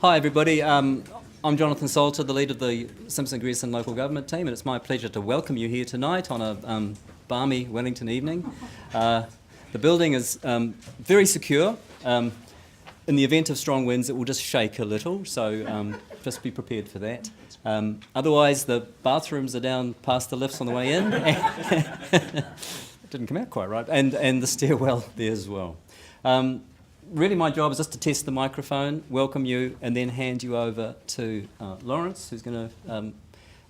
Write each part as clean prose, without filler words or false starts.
Hi everybody, I'm Jonathan Salter, the lead of the Simpson-Grierson local government team, and it's my pleasure to welcome you here tonight on a balmy Wellington evening. The building is very secure. In the event of strong winds it will just shake a little, so just be prepared for that. Otherwise the bathrooms are down past the lifts on the way in. It didn't come out quite right, and the stairwell there as well. Really my job is just to test the microphone, welcome you, and then hand you over to Lawrence, who's going to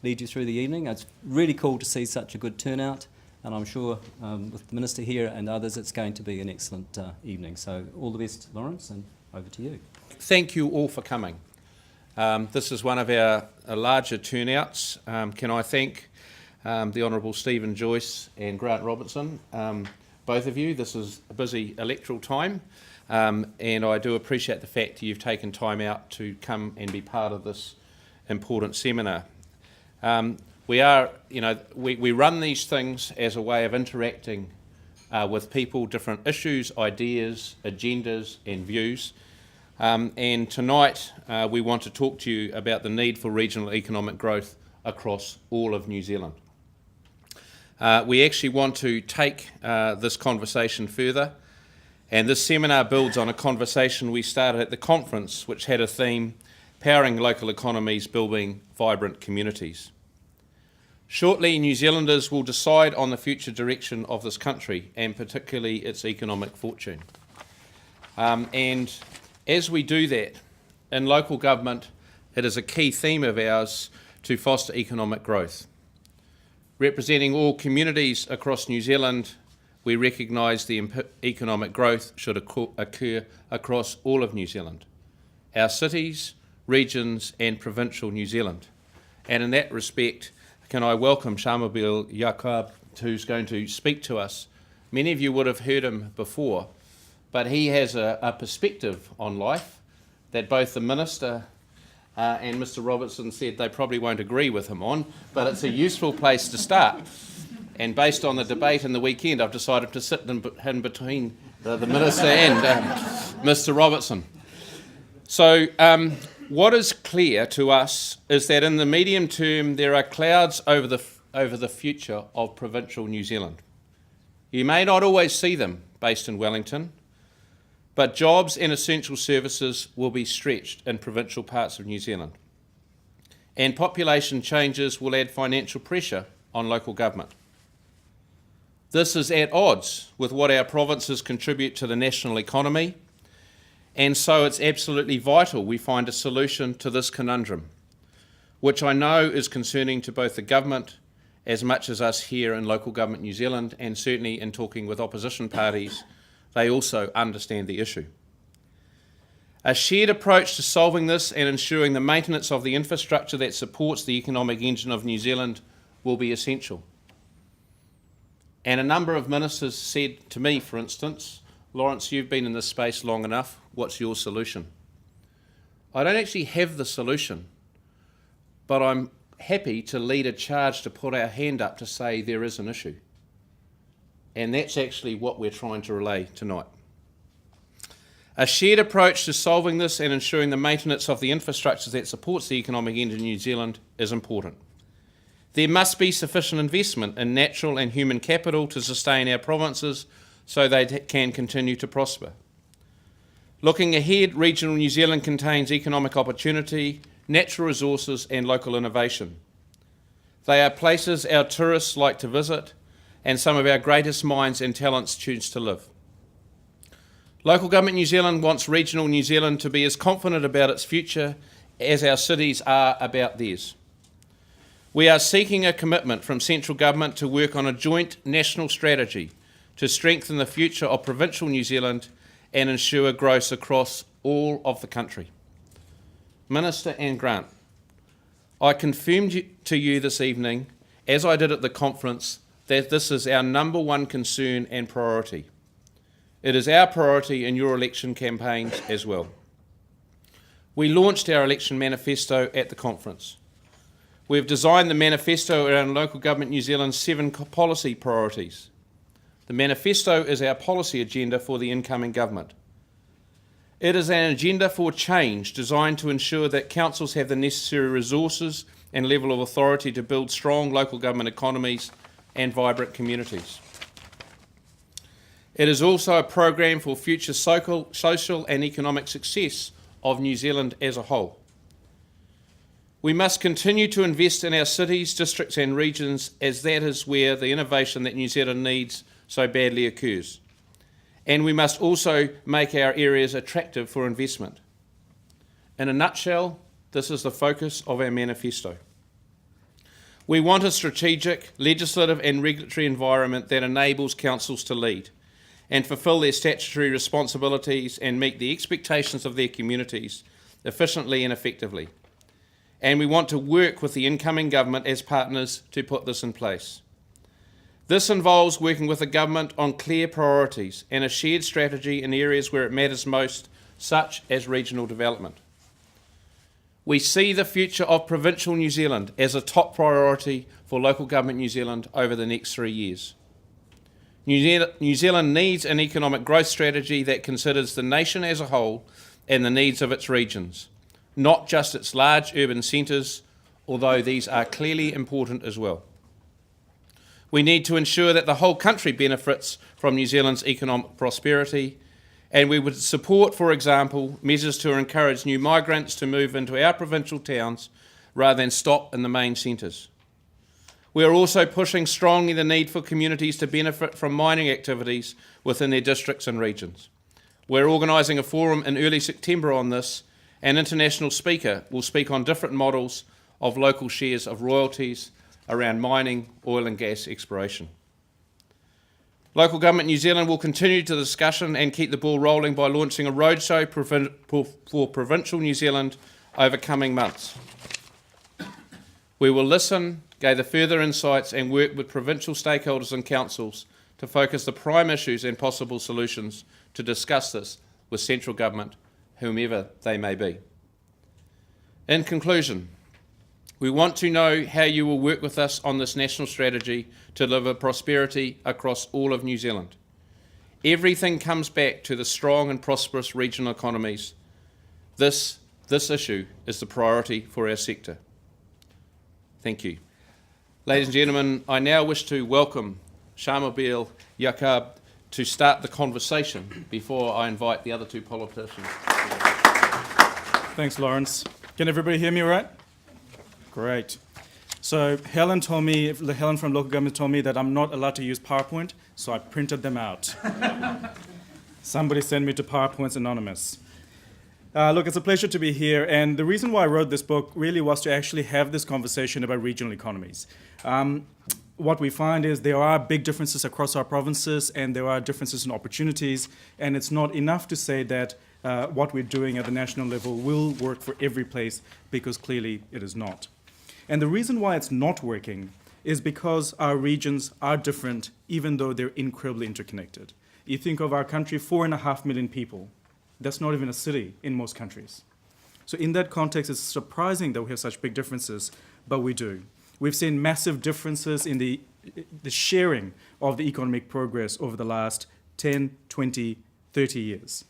lead you through the evening. It's really cool to see such a good turnout, and I'm sure with the Minister here and others it's going to be an excellent evening. So all the best, Lawrence, and over to you. Thank you all for coming. This is one of our larger turnouts. Can I thank the Honourable Stephen Joyce and Grant Robertson, both of you. This is a busy electoral time. And I do appreciate the fact that you've taken time out to come and be part of this important seminar. We run these things as a way of interacting with people, different issues, ideas, agendas and views. And tonight we want to talk to you about the need for regional economic growth across all of New Zealand. We actually want to take this conversation further. And this seminar builds on a conversation we started at the conference, which had a theme, Powering Local Economies, Building Vibrant Communities. Shortly, New Zealanders will decide on the future direction of this country, and particularly its economic fortune. And as we do that, in local government, it is a key theme of ours to foster economic growth. Representing all communities across New Zealand, we recognise the economic growth should occur across all of New Zealand, our cities, regions and provincial New Zealand. And in that respect, can I welcome Shamubeel Eaqub, who's going to speak to us. Many of you would have heard him before, but he has a perspective on life that both the Minister and Mr Robertson said they probably won't agree with him on, but it's a useful place to start. And based on the debate in the weekend, I've decided to sit in between the Minister and Mr Robertson. So what is clear to us is that in the medium term there are clouds over the future of provincial New Zealand. You may not always see them based in Wellington, but jobs and essential services will be stretched in provincial parts of New Zealand. And population changes will add financial pressure on local government. This is at odds with what our provinces contribute to the national economy, and so it's absolutely vital we find a solution to this conundrum, which I know is concerning to both the government as much as us here in Local Government New Zealand, and certainly in talking with opposition parties, they also understand the issue. A shared approach to solving this and ensuring the maintenance of the infrastructure that supports the economic engine of New Zealand will be essential. And a number of ministers said to me, for instance, Lawrence, you've been in this space long enough, what's your solution? I don't actually have the solution, but I'm happy to lead a charge to put our hand up to say there is an issue. And that's actually what we're trying to relay tonight. A shared approach to solving this and ensuring the maintenance of the infrastructure that supports the economic engine in New Zealand is important. There must be sufficient investment in natural and human capital to sustain our provinces so they can continue to prosper. Looking ahead, regional New Zealand contains economic opportunity, natural resources and local innovation. They are places our tourists like to visit and some of our greatest minds and talents choose to live. Local Government New Zealand wants regional New Zealand to be as confident about its future as our cities are about theirs. We are seeking a commitment from central government to work on a joint national strategy to strengthen the future of provincial New Zealand and ensure growth across all of the country. Minister and Grant, I confirmed to you this evening, as I did at the conference, that this is our number one concern and priority. It is our priority in your election campaigns as well. We launched our election manifesto at the conference. We've designed the manifesto around Local Government New Zealand's 7 policy priorities. The manifesto is our policy agenda for the incoming government. It is an agenda for change designed to ensure that councils have the necessary resources and level of authority to build strong local government economies and vibrant communities. It is also a program for future social and economic success of New Zealand as a whole. We must continue to invest in our cities, districts and regions, as that is where the innovation that New Zealand needs so badly occurs. And we must also make our areas attractive for investment. In a nutshell, this is the focus of our manifesto. We want a strategic, legislative and regulatory environment that enables councils to lead and fulfil their statutory responsibilities and meet the expectations of their communities efficiently and effectively. And we want to work with the incoming government as partners to put this in place. This involves working with the government on clear priorities and a shared strategy in areas where it matters most, such as regional development. We see the future of provincial New Zealand as a top priority for local government New Zealand over the next 3 years. New Zealand needs an economic growth strategy that considers the nation as a whole and the needs of its regions, not just its large urban centres, although these are clearly important as well. We need to ensure that the whole country benefits from New Zealand's economic prosperity, and we would support, for example, measures to encourage new migrants to move into our provincial towns rather than stop in the main centres. We are also pushing strongly the need for communities to benefit from mining activities within their districts and regions. We're organising a forum in early September on this. An international speaker will speak on different models of local shares of royalties around mining, oil and gas exploration. Local Government New Zealand will continue the discussion and keep the ball rolling by launching a roadshow for provincial New Zealand over coming months. We will listen, gather further insights and work with provincial stakeholders and councils to focus the prime issues and possible solutions to discuss this with central government, whomever they may be. In conclusion, we want to know how you will work with us on this national strategy to deliver prosperity across all of New Zealand. Everything comes back to the strong and prosperous regional economies. This issue is the priority for our sector. Thank you. Ladies and gentlemen, I now wish to welcome Shamubeel Eaqub to start the conversation before I invite the other two politicians. Thanks, Lawrence. Can everybody hear me all right? Great. So Helen from local government told me that I'm not allowed to use PowerPoint, so I printed them out. Somebody sent me to PowerPoints Anonymous. Look, it's a pleasure to be here, and the reason why I wrote this book really was to actually have this conversation about regional economies. What we find is there are big differences across our provinces, and there are differences in opportunities, and it's not enough to say that what we're doing at the national level will work for every place, because clearly it is not. And the reason why it's not working is because our regions are different, even though they're incredibly interconnected. You think of our country, 4.5 million people. That's not even a city in most countries. So in that context, it's surprising that we have such big differences, but we do. We've seen massive differences in the sharing of the economic progress over the last 10, 20, 30 years.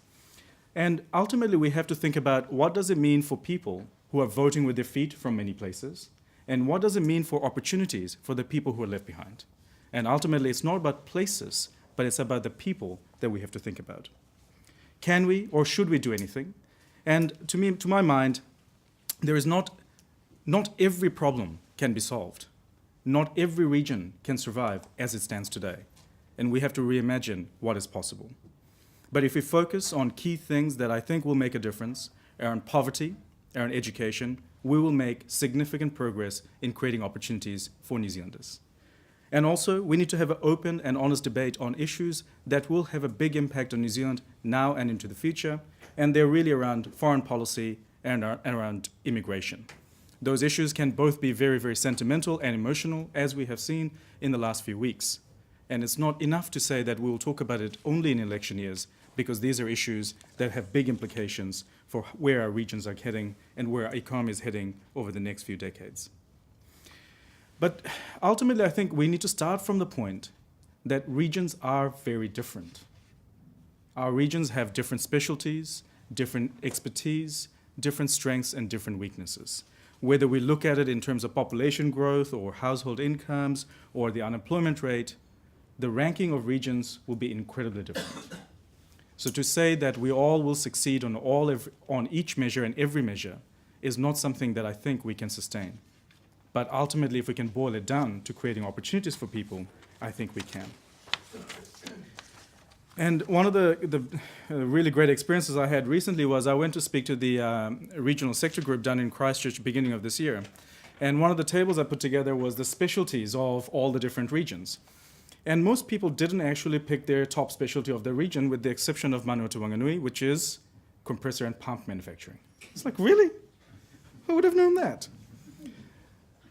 And ultimately, we have to think about what does it mean for people who are voting with their feet from many places, and what does it mean for opportunities for the people who are left behind. And ultimately, it's not about places, but it's about the people that we have to think about. Can we or should we do anything? And to my mind, there is not every problem can be solved. Not every region can survive as it stands today. And we have to reimagine what is possible. But if we focus on key things that I think will make a difference, around poverty, around education, we will make significant progress in creating opportunities for New Zealanders. And also, we need to have an open and honest debate on issues that will have a big impact on New Zealand now and into the future, and they're really around foreign policy and around immigration. Those issues can both be very, very sentimental and emotional, as we have seen in the last few weeks. And it's not enough to say that we will talk about it only in election years, because these are issues that have big implications for where our regions are heading and where our economy is heading over the next few decades. But ultimately, I think we need to start from the point that regions are very different. Our regions have different specialties, different expertise, different strengths, and different weaknesses. Whether we look at it in terms of population growth or household incomes or the unemployment rate, the ranking of regions will be incredibly different. So to say that we all will succeed on each measure and every measure is not something that I think we can sustain. But ultimately, if we can boil it down to creating opportunities for people, I think we can. And one of the really great experiences I had recently was I went to speak to the regional sector group done in Christchurch beginning of this year. And one of the tables I put together was the specialties of all the different regions. And most people didn't actually pick their top specialty of their region, with the exception of Manawatu Wanganui, which is compressor and pump manufacturing. It's like, really? Who would have known that?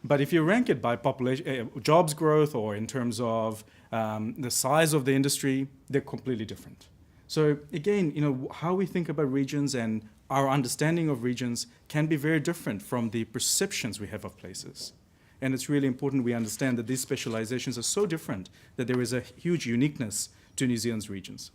But if you rank it by population, jobs growth, or in terms of the size of the industry, they're completely different. So again, how we think about regions and our understanding of regions can be very different from the perceptions we have of places. And it's really important we understand that these specializations are so different that there is a huge uniqueness to New Zealand's regions.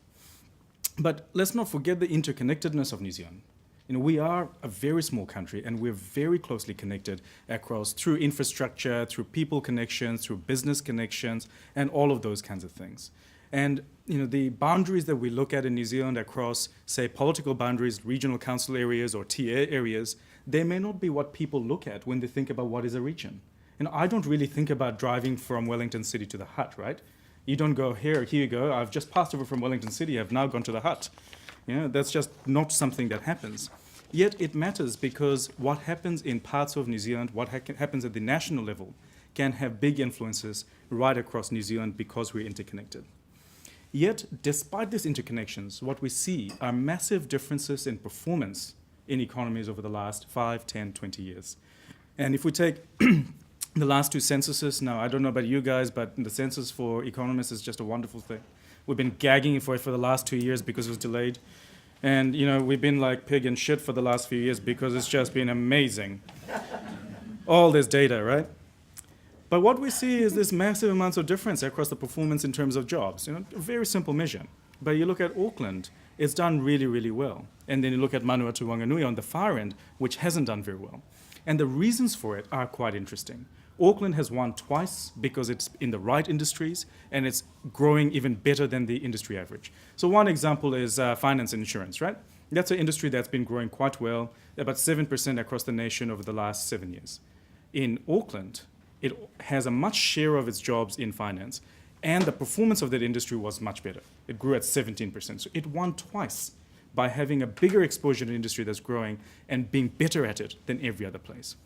But let's not forget the interconnectedness of New Zealand. We are a very small country, and we're very closely connected across through infrastructure, through people connections, through business connections, and all of those kinds of things. And the boundaries that we look at in New Zealand across, say, political boundaries, regional council areas, or TA areas, they may not be what people look at when they think about what is a region. I don't really think about driving from Wellington City to the Hut, right? You don't go, here you go, I've just passed over from Wellington City, I've now gone to the Hut. That's just not something that happens. Yet it matters, because what happens in parts of New Zealand, what happens at the national level, can have big influences right across New Zealand because we're interconnected. Yet, despite these interconnections, what we see are massive differences in performance in economies over the last 5, 10, 20 years. And if we take the last two censuses, now I don't know about you guys, but the census for economists is just a wonderful thing. We've been gagging for it for the last 2 years because it was delayed. And, we've been like pig and shit for the last few years because it's just been amazing. All this data, right? But what we see is this massive amounts of difference across the performance in terms of jobs. A very simple measure. But you look at Auckland, it's done really, really well. And then you look at Manawatu Wanganui on the far end, which hasn't done very well. And the reasons for it are quite interesting. Auckland has won twice because it's in the right industries, and it's growing even better than the industry average. So one example is finance and insurance, right? That's an industry that's been growing quite well, about 7% across the nation over the last 7 years. In Auckland, it has a much share of its jobs in finance, and the performance of that industry was much better. It grew at 17%. So it won twice by having a bigger exposure to an industry that's growing and being better at it than every other place.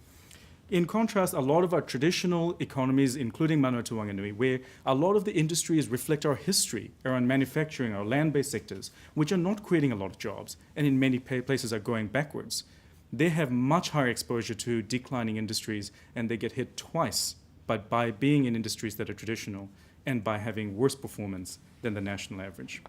In contrast, a lot of our traditional economies, including Manawatu Wanganui, where a lot of the industries reflect our history around manufacturing, our land-based sectors, which are not creating a lot of jobs, and in many places are going backwards. They have much higher exposure to declining industries, and they get hit twice by being in industries that are traditional and by having worse performance than the national average.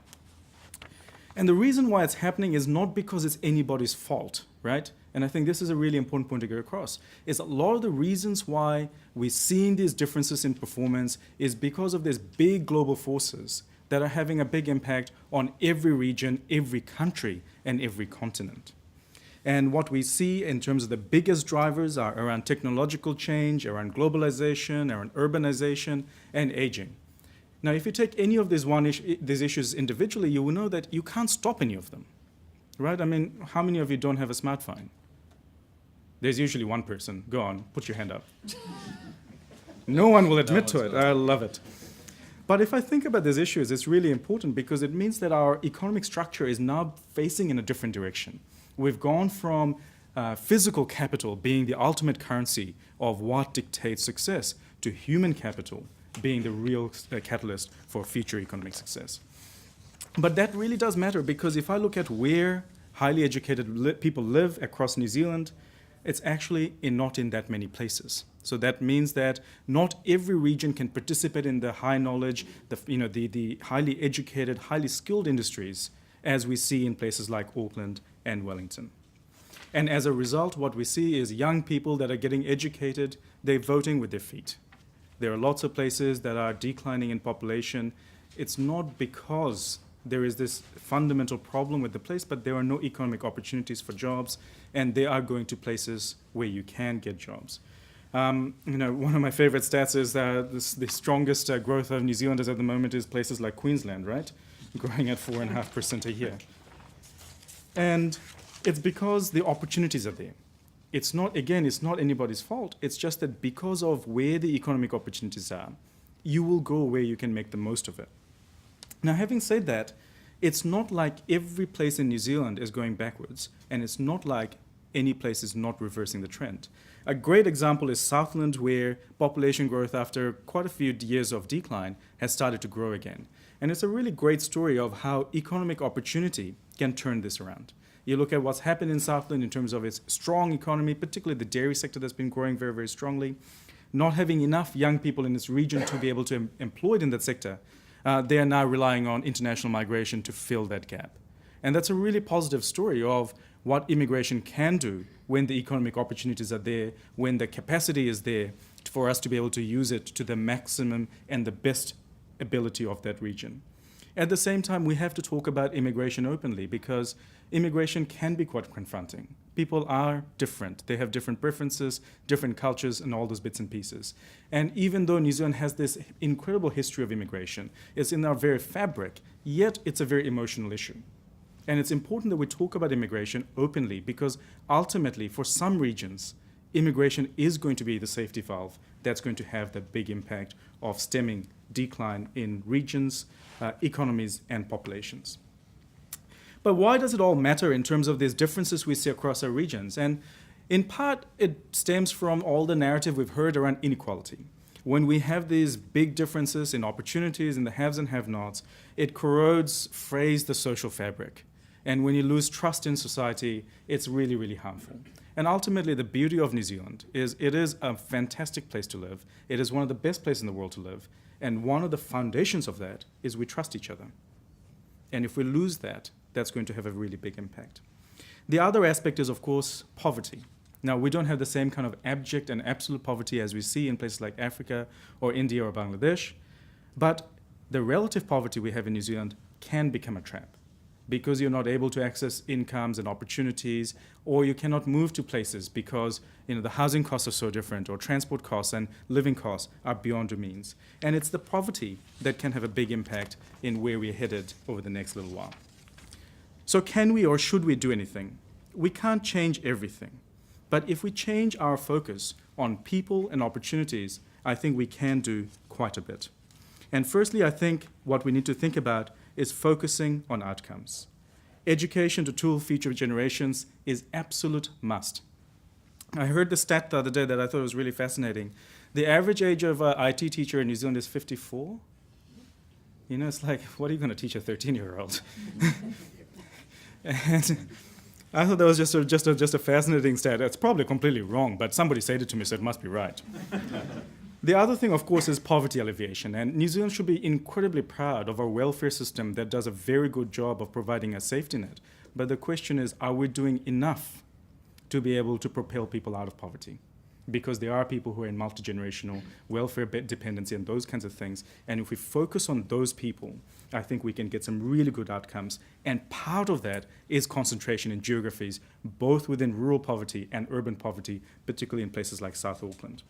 And the reason why it's happening is not because it's anybody's fault, right? And I think this is a really important point to get across, is a lot of the reasons why we're seeing these differences in performance is because of these big global forces that are having a big impact on every region, every country, and every continent. And what we see in terms of the biggest drivers are around technological change, around globalization, around urbanization, and aging. Now, if you take any of these issues individually, you will know that you can't stop any of them, right? I mean, how many of you don't have a smartphone? There's usually one person. Go on, put your hand up. No one will admit to it. I love it. But if I think about these issues, it's really important because it means that our economic structure is now facing in a different direction. We've gone from physical capital being the ultimate currency of what dictates success to human capital being the real catalyst for future economic success. But that really does matter because if I look at where highly educated people live across New Zealand, it's actually not in that many places. So that means that not every region can participate in the high knowledge, the highly educated, highly skilled industries as we see in places like Auckland and Wellington. And as a result, what we see is young people that are getting educated, they're voting with their feet. There are lots of places that are declining in population. It's not because There is this fundamental problem with the place, but there are no economic opportunities for jobs, and they are going to places where you can get jobs. One of my favorite stats is that the strongest growth of New Zealanders at the moment is places like Queensland, right? Growing at 4.5% a year. And it's because the opportunities are there. It's not anybody's fault. It's just that because of where the economic opportunities are, you will go where you can make the most of it. Now, having said that, it's not like every place in New Zealand is going backwards, and it's not like any place is not reversing the trend. A great example is Southland, where population growth after quite a few years of decline has started to grow again. And it's a really great story of how economic opportunity can turn this around. You look at what's happened in Southland in terms of its strong economy, particularly the dairy sector that's been growing very, very strongly, not having enough young people in this region to be able to be employed in that sector. They are now relying on international migration to fill that gap. And that's a really positive story of what immigration can do when the economic opportunities are there, when the capacity is there for us to be able to use it to the maximum and the best ability of that region. At the same time, we have to talk about immigration openly, because immigration can be quite confronting. People are different. They have different preferences, different cultures, and all those bits and pieces. And even though New Zealand has this incredible history of immigration, it's in our very fabric, yet it's a very emotional issue. And it's important that we talk about immigration openly, because ultimately, for some regions, immigration is going to be the safety valve that's going to have the big impact of stemming decline in regions, economies, and populations. But why does it all matter in terms of these differences we see across our regions? And in part, it stems from all the narrative we've heard around inequality. When we have these big differences in opportunities in the haves and have-nots, it corrodes, frays the social fabric. And when you lose trust in society, it's really, really harmful. And ultimately, the beauty of New Zealand is it is a fantastic place to live. It is one of the best places in the world to live. And one of the foundations of that is we trust each other. And if we lose that, that's going to have a really big impact. The other aspect is, of course, poverty. Now, we don't have the same kind of abject and absolute poverty as we see in places like Africa or India or Bangladesh, but the relative poverty we have in New Zealand can become a trap, because you're not able to access incomes and opportunities, or you cannot move to places because the housing costs are so different, or transport costs and living costs are beyond your means. And it's the poverty that can have a big impact in where we're headed over the next little while. So can we or should we do anything? We can't change everything. But if we change our focus on people and opportunities, I think we can do quite a bit. And firstly, I think what we need to think about is focusing on outcomes. Education to tool future generations is absolute must. I heard the stat the other day that I thought was really fascinating. The average age of an IT teacher in New Zealand is 54. It's like, what are you going to teach a 13-year-old? And I thought that was just a fascinating stat. It's probably completely wrong, but somebody said it to me, so it must be right. The other thing, of course, is poverty alleviation. And New Zealand should be incredibly proud of our welfare system that does a very good job of providing a safety net. But the question is, are we doing enough to be able to propel people out of poverty? Because there are people who are in multi-generational welfare dependency and those kinds of things. And if we focus on those people, I think we can get some really good outcomes. And part of that is concentration in geographies, both within rural poverty and urban poverty, particularly in places like South Auckland.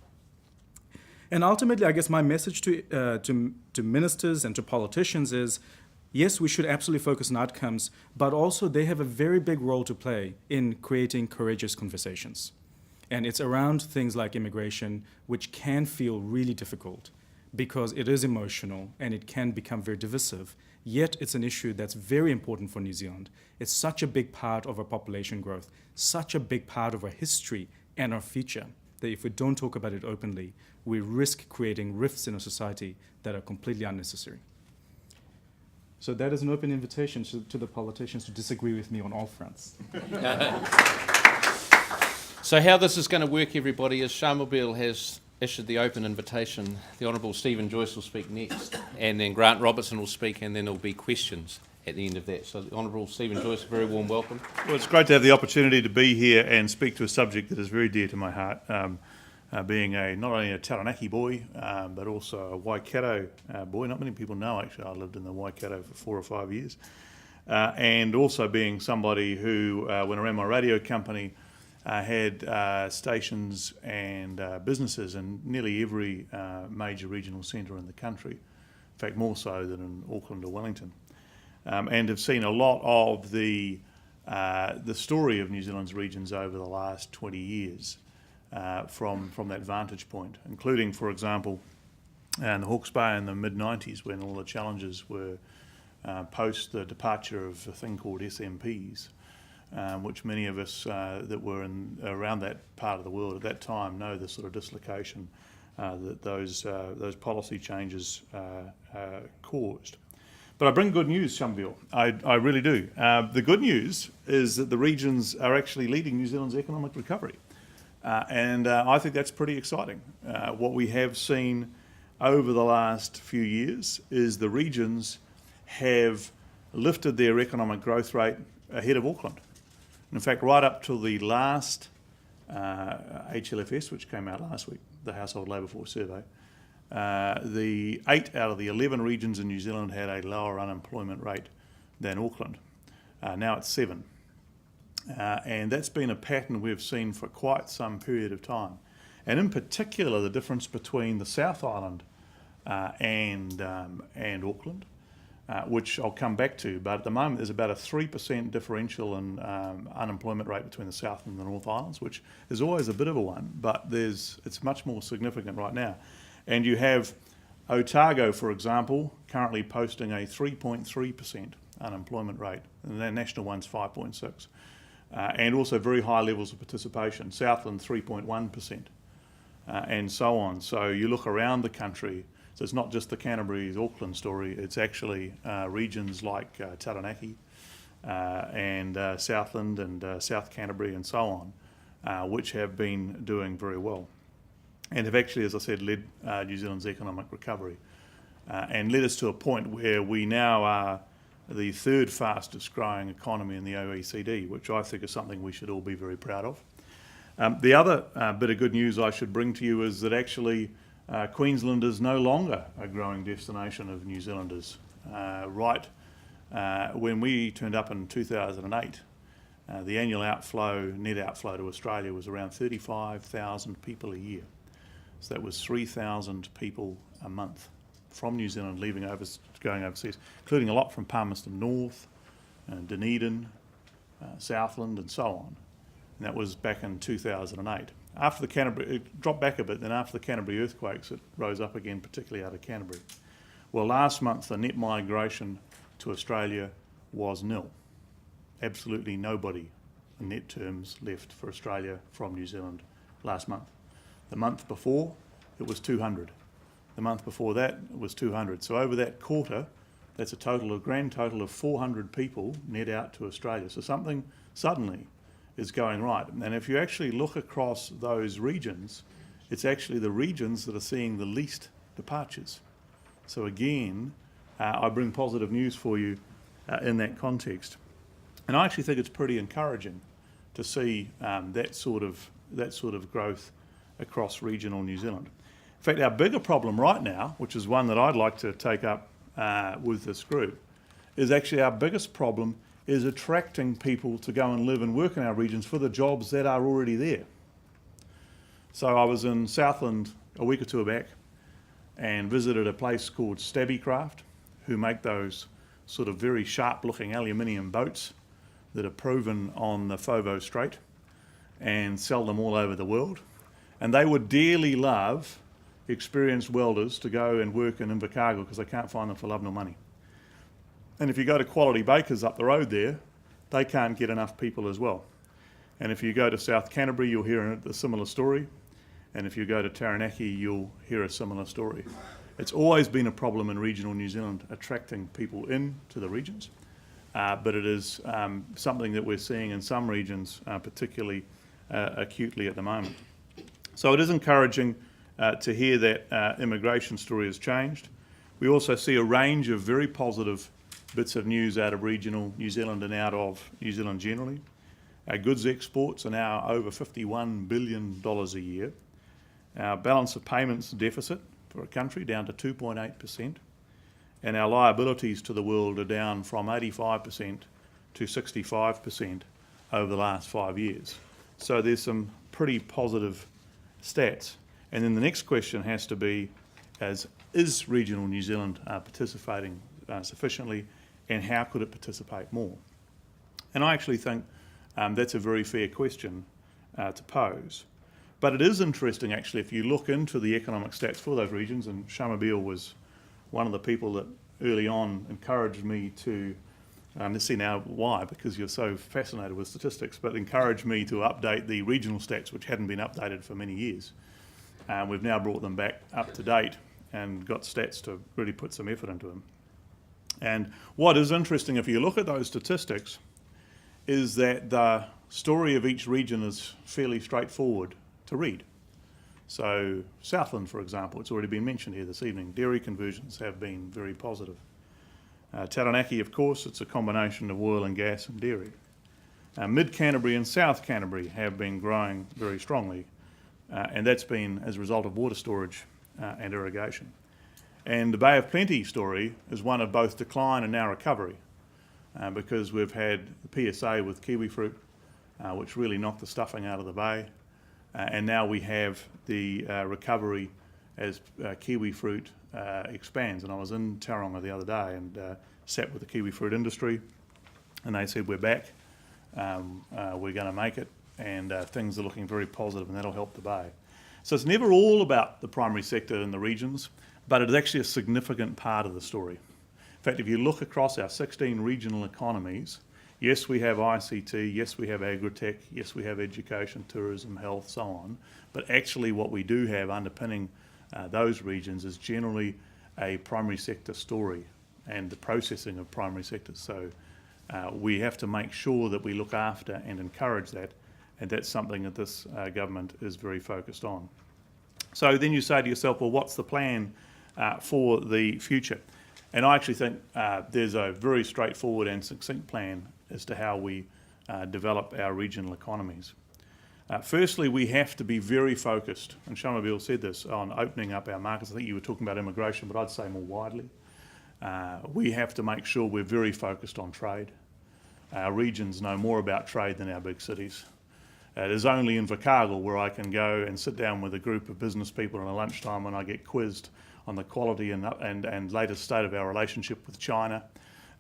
And ultimately, I guess my message to ministers and to politicians is, yes, we should absolutely focus on outcomes, but also they have a very big role to play in creating courageous conversations. And it's around things like immigration, which can feel really difficult because it is emotional and it can become very divisive. Yet it's an issue that's very important for New Zealand. It's such a big part of our population growth, such a big part of our history and our future, that if we don't talk about it openly, we risk creating rifts in a society that are completely unnecessary. So that is an open invitation to the politicians to disagree with me on all fronts. So how this is going to work, everybody, is Shamubeel has issued the open invitation. The Honourable Stephen Joyce will speak next, and then Grant Robertson will speak, and then there will be questions at the end of that. So the Honourable Stephen Joyce, a very warm welcome. Well, it's great to have the opportunity to be here and speak to a subject that is very dear to my heart. being not only a Taranaki boy, but also a Waikato boy. Not many people know, actually. I lived in the Waikato for 4 or 5 years. And also being somebody who, when I ran my radio company, had stations and businesses in nearly every major regional centre in the country. In fact, more so than in Auckland or Wellington. And have seen a lot of the story of New Zealand's regions over the last 20 years from that vantage point, including, for example, in the Hawke's Bay in the mid-90s, when all the challenges were post the departure of a thing called SMPs, which many of us that were around that part of the world at that time know the sort of dislocation that those policy changes caused. But I bring good news, Shamubeel. I really do. The good news is that the regions are actually leading New Zealand's economic recovery. And I think that's pretty exciting. What we have seen over the last few years is the regions have lifted their economic growth rate ahead of Auckland. And in fact, right up till the last HLFS, which came out last week, the Household Labour Force Survey, the 8 out of the 11 regions in New Zealand had a lower unemployment rate than Auckland. Now it's 7. And that's been a pattern we've seen for quite some period of time. And in particular, the difference between the South Island and Auckland, which I'll come back to, but at the moment there's about a 3% differential in unemployment rate between the South and the North Islands, which is always a bit of a one, but it's much more significant right now. And you have Otago, for example, currently posting a 3.3% unemployment rate, and the national one's 5.6%. And also very high levels of participation. Southland 3.1%, and so on. So you look around the country, so it's not just the Canterbury-Auckland story, it's actually regions like Taranaki and Southland and South Canterbury and so on, which have been doing very well. And have actually, as I said, led New Zealand's economic recovery and led us to a point where we now are the 3rd fastest growing economy in the OECD, which I think is something we should all be very proud of. The other bit of good news I should bring to you is that actually Queensland is no longer a growing destination of New Zealanders. When we turned up in 2008, the annual net outflow to Australia was around 35,000 people a year. So that was 3,000 people a month from New Zealand going overseas, including a lot from Palmerston North, Dunedin, Southland and so on. And that was back in 2008. After the Canterbury, it dropped back a bit, then after the Canterbury earthquakes it rose up again, particularly out of Canterbury. Well, last month the net migration to Australia was nil. Absolutely nobody in net terms left for Australia from New Zealand last month. The month before, it was 200. The month before that, it was 200. So over that quarter, that's a grand total of 400 people net out to Australia. So something suddenly is going right. And if you actually look across those regions, it's actually the regions that are seeing the least departures. So again, I bring positive news for you in that context. And I actually think it's pretty encouraging to see that sort of growth across regional New Zealand. In fact, our bigger problem right now, which is one that I'd like to take up with this group, is actually our biggest problem is attracting people to go and live and work in our regions for the jobs that are already there. So I was in Southland a week or two back and visited a place called Stabbycraft, who make those sort of very sharp-looking aluminium boats that are proven on the Fovo Strait and sell them all over the world. And they would dearly love experienced welders to go and work in Invercargill because they can't find them for love nor money. And if you go to Quality Bakers up the road there, they can't get enough people as well. And if you go to South Canterbury, you'll hear a similar story. And if you go to Taranaki, you'll hear a similar story. It's always been a problem in regional New Zealand attracting people into the regions, but it is something that we're seeing in some regions, particularly acutely at the moment. So it is encouraging to hear that immigration story has changed. We also see a range of very positive bits of news out of regional New Zealand and out of New Zealand generally. Our goods exports are now over $51 billion a year. our balance of payments deficit for a country down to 2.8%, and our liabilities to the world are down from 85% to 65% over the last 5 years. So there's some pretty positive stats. And then the next question has to be, is regional New Zealand participating sufficiently, and how could it participate more? And I actually think that's a very fair question to pose. But it is interesting, actually, if you look into the economic stats for those regions, and Shamubeel was one of the people that early on encouraged me to, let's see now why, because you're so fascinated with statistics, but encouraged me to update the regional stats, which hadn't been updated for many years. We've now brought them back up to date and got stats to really put some effort into them. And what is interesting, if you look at those statistics, is that the story of each region is fairly straightforward to read. So Southland, for example, it's already been mentioned here this evening, dairy conversions have been very positive. Taranaki, of course, it's a combination of oil and gas and dairy. Mid-Canterbury and South Canterbury have been growing very strongly, and that's been as a result of water storage and irrigation. And the Bay of Plenty story is one of both decline and now recovery, because we've had the PSA with kiwi fruit, which really knocked the stuffing out of the bay, and now we have the recovery as kiwi fruit expands. And I was in Tauranga the other day and sat with the kiwi fruit industry, and they said, we're back, we're going to make it, and things are looking very positive, and that'll help the bay. So it's never all about the primary sector in the regions, but it is actually a significant part of the story. In fact, if you look across our 16 regional economies, yes, we have ICT, yes, we have agritech, yes, we have education, tourism, health, so on, but actually what we do have underpinning those regions is generally a primary sector story and the processing of primary sectors. So we have to make sure that we look after and encourage that, and that's something that this government is very focused on. So then you say to yourself, well, what's the plan for the future? And I actually think there's a very straightforward and succinct plan as to how we develop our regional economies. Firstly, we have to be very focused, and Shamubeel said this, on opening up our markets. I think you were talking about immigration, but I'd say more widely. We have to make sure we're very focused on trade. Our regions know more about trade than our big cities. It is only in Invercargill where I can go and sit down with a group of business people at a lunchtime when I get quizzed on the quality and latest state of our relationship with China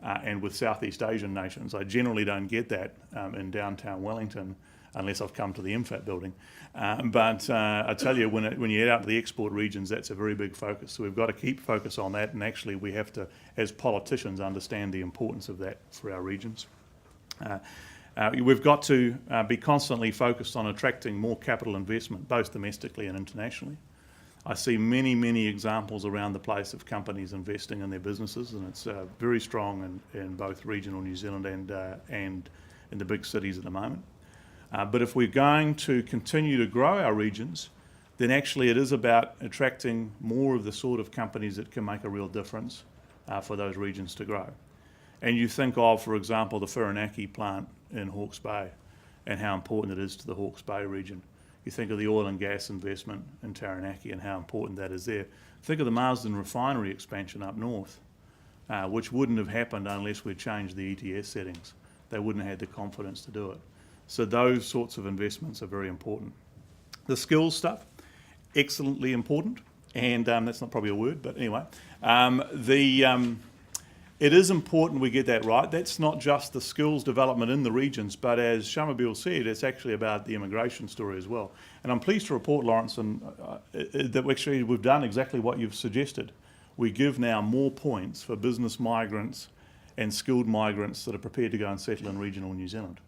and with Southeast Asian nations. I generally don't get that in downtown Wellington unless I've come to the MFAT building. But I tell you, when you head out to the export regions, that's a very big focus. So we've got to keep focus on that, and actually we have to, as politicians, understand the importance of that for our regions. We've got to be constantly focused on attracting more capital investment, both domestically and internationally. I see many, many examples around the place of companies investing in their businesses, and it's very strong in both regional New Zealand and in the big cities at the moment. But if we're going to continue to grow our regions, then actually it is about attracting more of the sort of companies that can make a real difference for those regions to grow. And you think of, for example, the Whirinaki plant in Hawke's Bay and how important it is to the Hawke's Bay region. You think of the oil and gas investment in Taranaki and how important that is there. Think of the Marsden refinery expansion up north, which wouldn't have happened unless we'd changed the ETS settings. They wouldn't have had the confidence to do it. So those sorts of investments are very important. The skills stuff, excellently important, and that's not probably a word, but anyway. It is important we get that right. That's not just the skills development in the regions, but as Shamubeel said, it's actually about the immigration story as well. And I'm pleased to report, Robertson, that actually we've done exactly what you've suggested. We give now more points for business migrants and skilled migrants that are prepared to go and settle in regional New Zealand.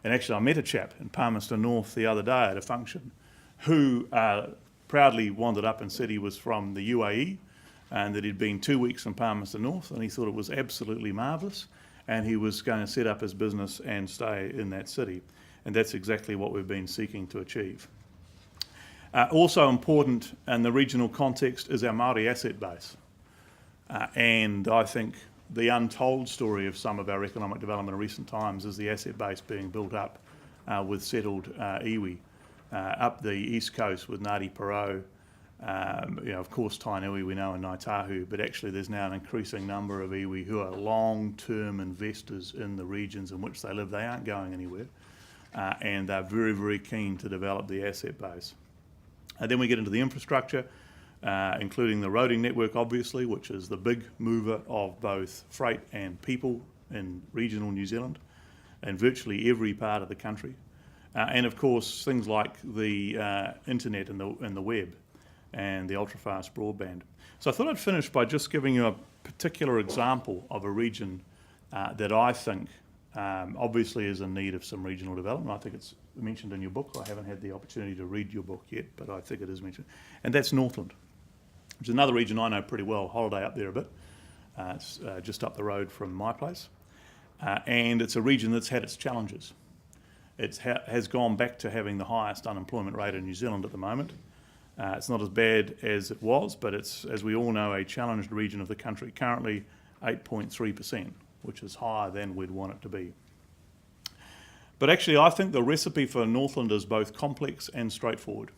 And actually I met a chap in Palmerston North the other day at a function who proudly wandered up and said he was from the UAE, and that he'd been 2 weeks in Palmerston North, and he thought it was absolutely marvellous, and he was going to set up his business and stay in that city. And that's exactly what we've been seeking to achieve. Also important in the regional context is our Māori asset base. And I think the untold story of some of our economic development in recent times is the asset base being built up with settled iwi up the east coast with Ngāti Porou Of course, Tainui we know in Ngāi Tahu, but actually there's now an increasing number of iwi who are long-term investors in the regions in which they live. They aren't going anywhere, and they're very, very keen to develop the asset base. Then we get into the infrastructure, including the roading network, obviously, which is the big mover of both freight and people in regional New Zealand and virtually every part of the country. And of course, things like the internet and the web and the ultra-fast broadband. So I thought I'd finish by just giving you a particular example of a region that I think obviously is in need of some regional development. I think it's mentioned in your book. I haven't had the opportunity to read your book yet, but I think it is mentioned. And that's Northland, which is another region I know pretty well, holiday up there a bit. It's just up the road from my place. And it's a region that's had its challenges. It has gone back to having the highest unemployment rate in New Zealand at the moment. It's not as bad as it was, but it's, as we all know, a challenged region of the country, currently 8.3%, which is higher than we'd want it to be. But actually, I think the recipe for Northland is both complex and straightforward.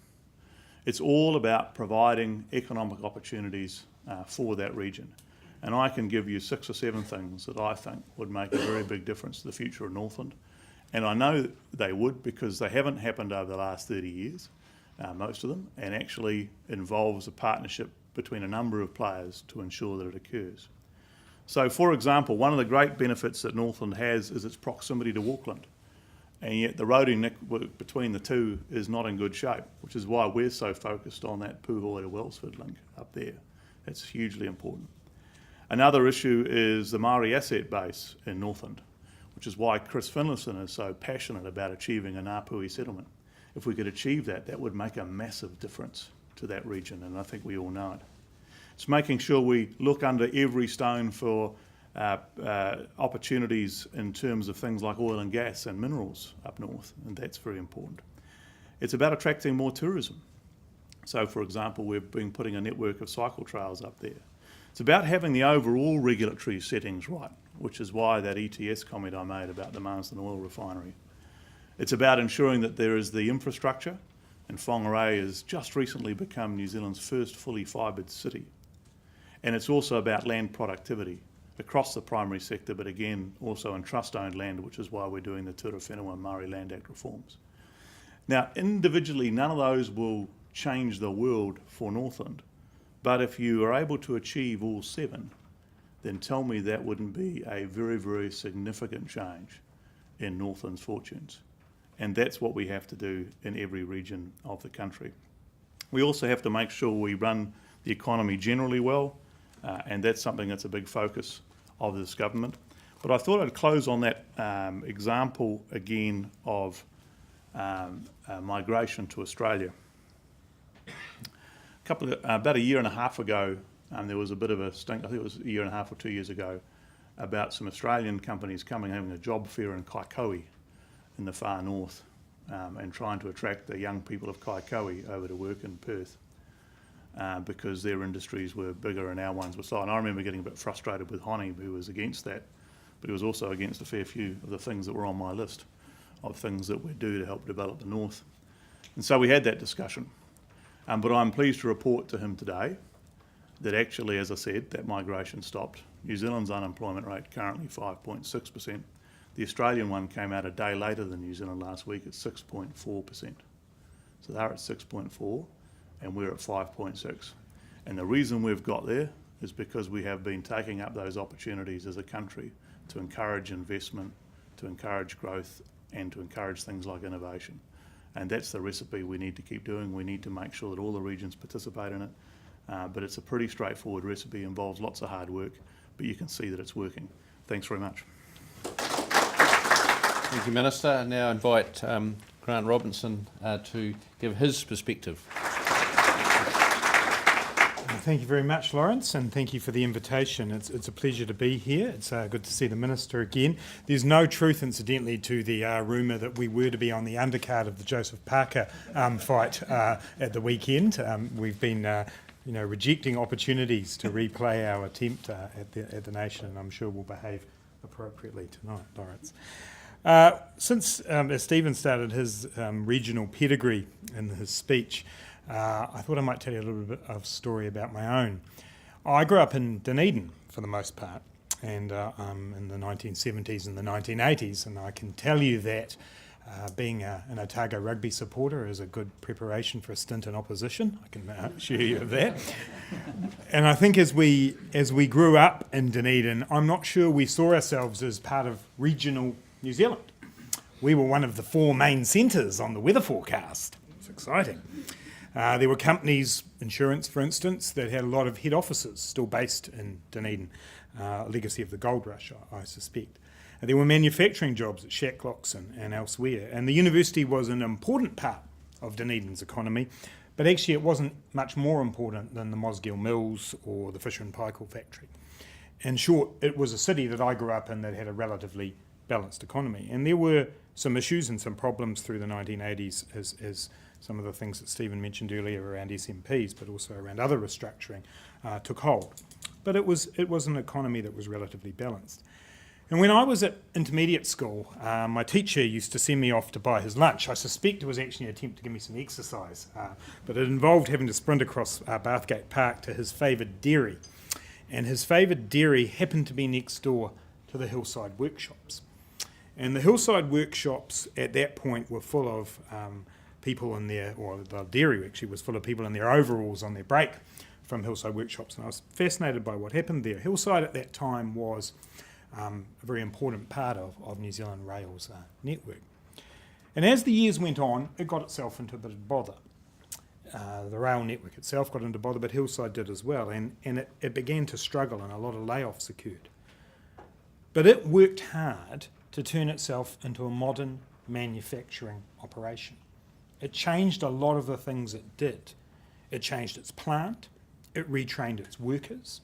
It's all about providing economic opportunities for that region. And I can give you 6 or 7 things that I think would make a very big difference to the future of Northland. And I know they would, because they haven't happened over the last 30 years. Most of them, and actually involves a partnership between a number of players to ensure that it occurs. So, for example, one of the great benefits that Northland has is its proximity to Auckland, and yet the roading network between the two is not in good shape, which is why we're so focused on that Puhoi to Wellsford link up there. That's hugely important. Another issue is the Māori asset base in Northland, which is why Chris Finlayson is so passionate about achieving a Ngāpuhi settlement. If we could achieve that, that would make a massive difference to that region, and I think we all know it. It's making sure we look under every stone for opportunities in terms of things like oil and gas and minerals up north, and that's very important. It's about attracting more tourism. So, for example, we've been putting a network of cycle trails up there. It's about having the overall regulatory settings right, which is why that ETS comment I made about the Marsden Oil Refinery. It's about ensuring that there is the infrastructure, and Whangarei has just recently become New Zealand's first fully fibred city. And it's also about land productivity across the primary sector, but again, also in trust-owned land, which is why we're doing the Tura Whenua Māori Land Act reforms. Now, individually, none of those will change the world for Northland, but if you are able to achieve all 7, then tell me that wouldn't be a very, very significant change in Northland's fortunes. And that's what we have to do in every region of the country. We also have to make sure we run the economy generally well, and that's something that's a big focus of this government. But I thought I'd close on that example again of migration to Australia. About a year and a half ago, there was a bit of a stink, I think it was a year and a half or 2 years ago, about some Australian companies coming, having a job fair in Kaikoui in the far north, and trying to attract the young people of Kaikoui over to work in Perth, because their industries were bigger and our ones were slow. And I remember getting a bit frustrated with Honi, who was against that, but he was also against a fair few of the things that were on my list of things that we do to help develop the north. And so we had that discussion. But I'm pleased to report to him today that actually, as I said, that migration stopped. New Zealand's unemployment rate currently 5.6%. The Australian one came out a day later than New Zealand last week at 6.4%. So they're at 6.4 and we're at 5.6. And the reason we've got there is because we have been taking up those opportunities as a country to encourage investment, to encourage growth, and to encourage things like innovation. And that's the recipe we need to keep doing. We need to make sure that all the regions participate in it. But it's a pretty straightforward recipe, involves lots of hard work, but you can see that it's working. Thanks very much. Thank you, Minister. I now invite Grant Robertson to give his perspective. Thank you very much, Lawrence, and thank you for the invitation. It's a pleasure to be here. It's good to see the Minister again. There's no truth, incidentally, to the rumour that we were to be on the undercard of the Joseph Parker fight at the weekend. We've been rejecting opportunities to replay our attempt at the nation, and I'm sure we'll behave appropriately tonight, Lawrence. Since as Stephen started his regional pedigree in his speech, I thought I might tell you a little bit of story about my own. I grew up in Dunedin for the most part, and in the 1970s and the 1980s, and I can tell you that being an Otago rugby supporter is a good preparation for a stint in opposition. I can assure you of that. And I think as we grew up in Dunedin, I'm not sure we saw ourselves as part of regional New Zealand. We were one of the 4 main centres on the weather forecast. It's exciting. There were companies, insurance for instance, that had a lot of head offices still based in Dunedin, a legacy of the gold rush, I suspect. There were manufacturing jobs at Shacklocks and elsewhere, and the university was an important part of Dunedin's economy, but actually it wasn't much more important than the Mosgiel Mills or the Fisher and Paykel factory. In short, it was a city that I grew up in that had a relatively balanced economy, and there were some issues and some problems through the 1980s as some of the things that Stephen mentioned earlier around SMPs, but also around other restructuring, took hold. But it was an economy that was relatively balanced. And when I was at intermediate school, my teacher used to send me off to buy his lunch. I suspect it was actually an attempt to give me some exercise, but it involved having to sprint across Bathgate Park to his favoured dairy. And his favoured dairy happened to be next door to the Hillside Workshops. And the Hillside Workshops at that point were full of people in their, or the dairy actually was full of people in their overalls on their break from Hillside Workshops. And I was fascinated by what happened there. Hillside at that time was a very important part of New Zealand Rail's network. And as the years went on, it got itself into a bit of bother. The rail network itself got into bother, but Hillside did as well, and it began to struggle and a lot of layoffs occurred. But it worked hard to turn itself into a modern manufacturing operation. It changed a lot of the things it did. It changed its plant, it retrained its workers,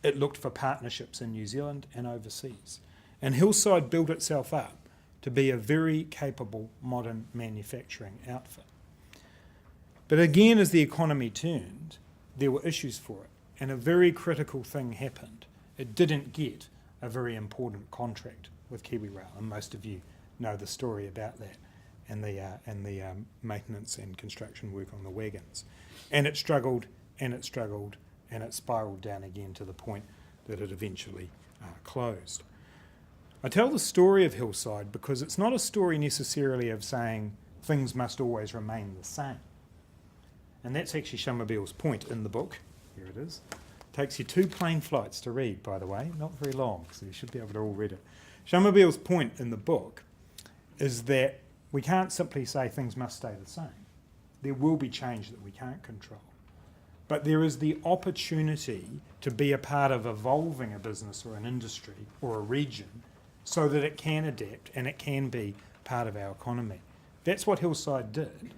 it looked for partnerships in New Zealand and overseas. And Hillside built itself up to be a very capable modern manufacturing outfit. But again, as the economy turned, there were issues for it, and a very critical thing happened. It didn't get a very important contract with Kiwi Rail, and most of you know the story about that and the maintenance and construction work on the wagons. And it struggled, and it struggled, and it spiralled down again to the point that it eventually closed. I tell the story of Hillside because it's not a story necessarily of saying things must always remain the same. And that's actually Shamubeel's point in the book. Here it is. Takes you 2 plane flights to read, by the way, not very long, so you should be able to all read it. Shamubeel's point in the book is that we can't simply say things must stay the same. There will be change that we can't control. But there is the opportunity to be a part of evolving a business or an industry or a region so that it can adapt and it can be part of our economy. That's what Hillside did.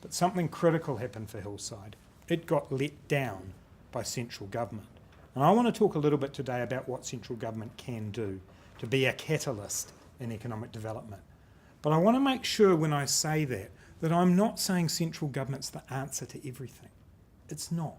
But something critical happened for Hillside. It got let down by central government. And I want to talk a little bit today about what central government can do to be a catalyst in economic development. But I want to make sure when I say that I'm not saying central government's the answer to everything. It's not.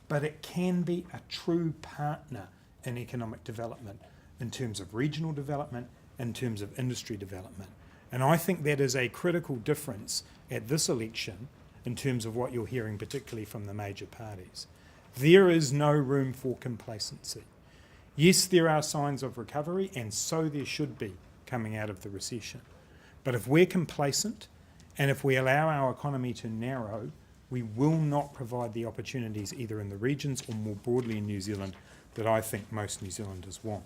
But it can be a true partner in economic development in terms of regional development, in terms of industry development. And I think that is a critical difference at this election in terms of what you're hearing, particularly from the major parties. There is no room for complacency. Yes, there are signs of recovery, and so there should be coming out of the recession. But if we're complacent, and if we allow our economy to narrow, we will not provide the opportunities either in the regions or more broadly in New Zealand that I think most New Zealanders want.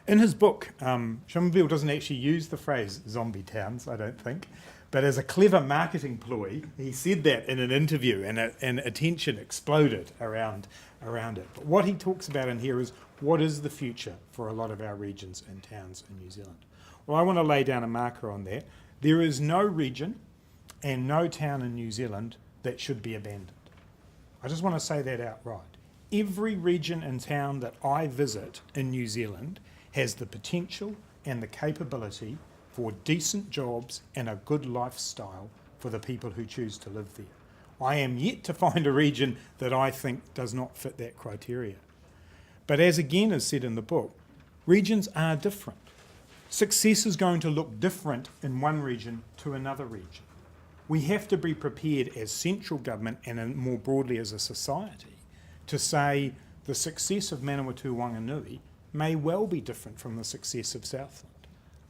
In his book, Shamubeel doesn't actually use the phrase zombie towns, I don't think, but as a clever marketing ploy, he said that in an interview and attention exploded around it. But what he talks about in here is what is the future for a lot of our regions and towns in New Zealand. Well, I want to lay down a marker on that. There is no region and no town in New Zealand that should be abandoned. I just want to say that outright. Every region and town that I visit in New Zealand has the potential and the capability for decent jobs and a good lifestyle for the people who choose to live there. I am yet to find a region that I think does not fit that criteria. But as again is said in the book, regions are different. Success is going to look different in one region to another region. We have to be prepared as central government and more broadly as a society to say the success of Manawatu Wanganui may well be different from the success of Southland.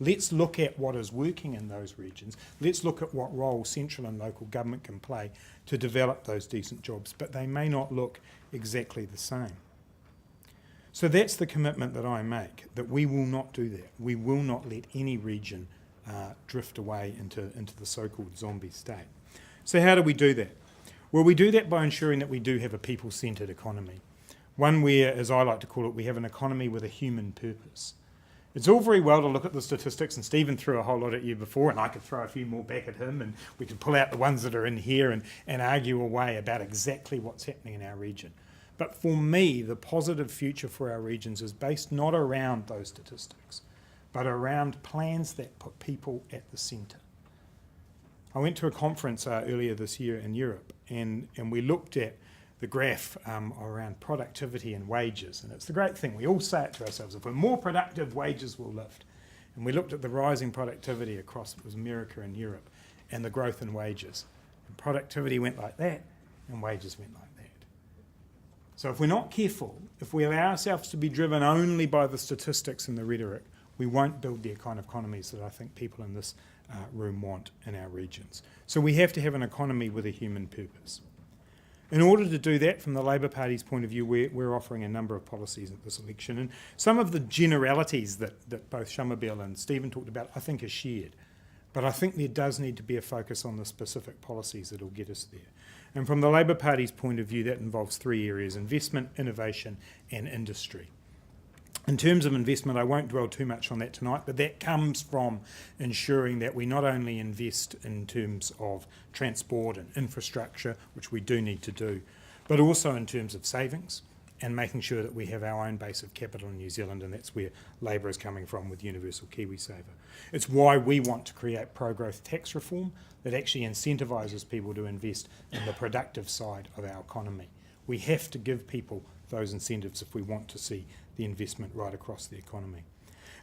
Let's look at what is working in those regions. Let's look at what role central and local government can play to develop those decent jobs, but they may not look exactly the same. So that's the commitment that I make, that we will not do that. We will not let any region drift away into the so-called zombie state. So how do we do that? Well, we do that by ensuring that we do have a people-centred economy. One where, as I like to call it, we have an economy with a human purpose. It's all very well to look at the statistics, and Stephen threw a whole lot at you before, and I could throw a few more back at him, and we could pull out the ones that are in here and argue away about exactly what's happening in our region. But for me, the positive future for our regions is based not around those statistics, but around plans that put people at the centre. I went to a conference earlier this year in Europe, and we looked at the graph around productivity and wages. And it's the great thing, we all say it to ourselves, if we're more productive, wages will lift. And we looked at the rising productivity across, it was America and Europe, and the growth in wages. And productivity went like that, and wages went like that. So if we're not careful, if we allow ourselves to be driven only by the statistics and the rhetoric, we won't build the kind of economies that I think people in this room want in our regions. So we have to have an economy with a human purpose. In order to do that, from the Labor Party's point of view, we're offering a number of policies at this election. And some of the generalities that both Shamubeel and Stephen talked about, I think, are shared. But I think there does need to be a focus on the specific policies that will get us there. And from the Labor Party's point of view, that involves three areas: investment, innovation, and industry. In terms of investment, I won't dwell too much on that tonight, but that comes from ensuring that we not only invest in terms of transport and infrastructure, which we do need to do, but also in terms of savings and making sure that we have our own base of capital in New Zealand, and that's where Labour is coming from with Universal KiwiSaver. It's why we want to create pro-growth tax reform that actually incentivises people to invest in the productive side of our economy. We have to give people those incentives if we want to see the investment right across the economy.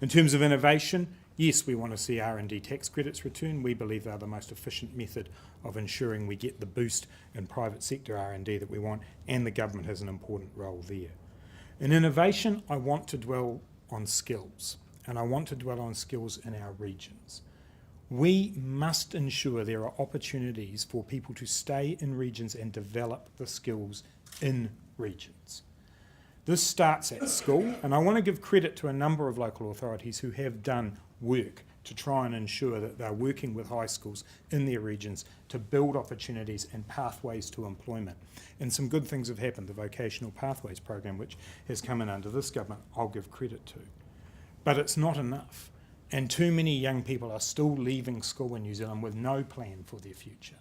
In terms of innovation, yes, we want to see R&D tax credits return. We believe they're the most efficient method of ensuring we get the boost in private sector R&D that we want, and the government has an important role there. In innovation, I want to dwell on skills, and I want to dwell on skills in our regions. We must ensure there are opportunities for people to stay in regions and develop the skills in regions. This starts at school, and I want to give credit to a number of local authorities who have done work to try and ensure that they're working with high schools in their regions to build opportunities and pathways to employment. And some good things have happened. The Vocational Pathways program, which has come in under this government, I'll give credit to. But it's not enough. And too many young people are still leaving school in New Zealand with no plan for their future,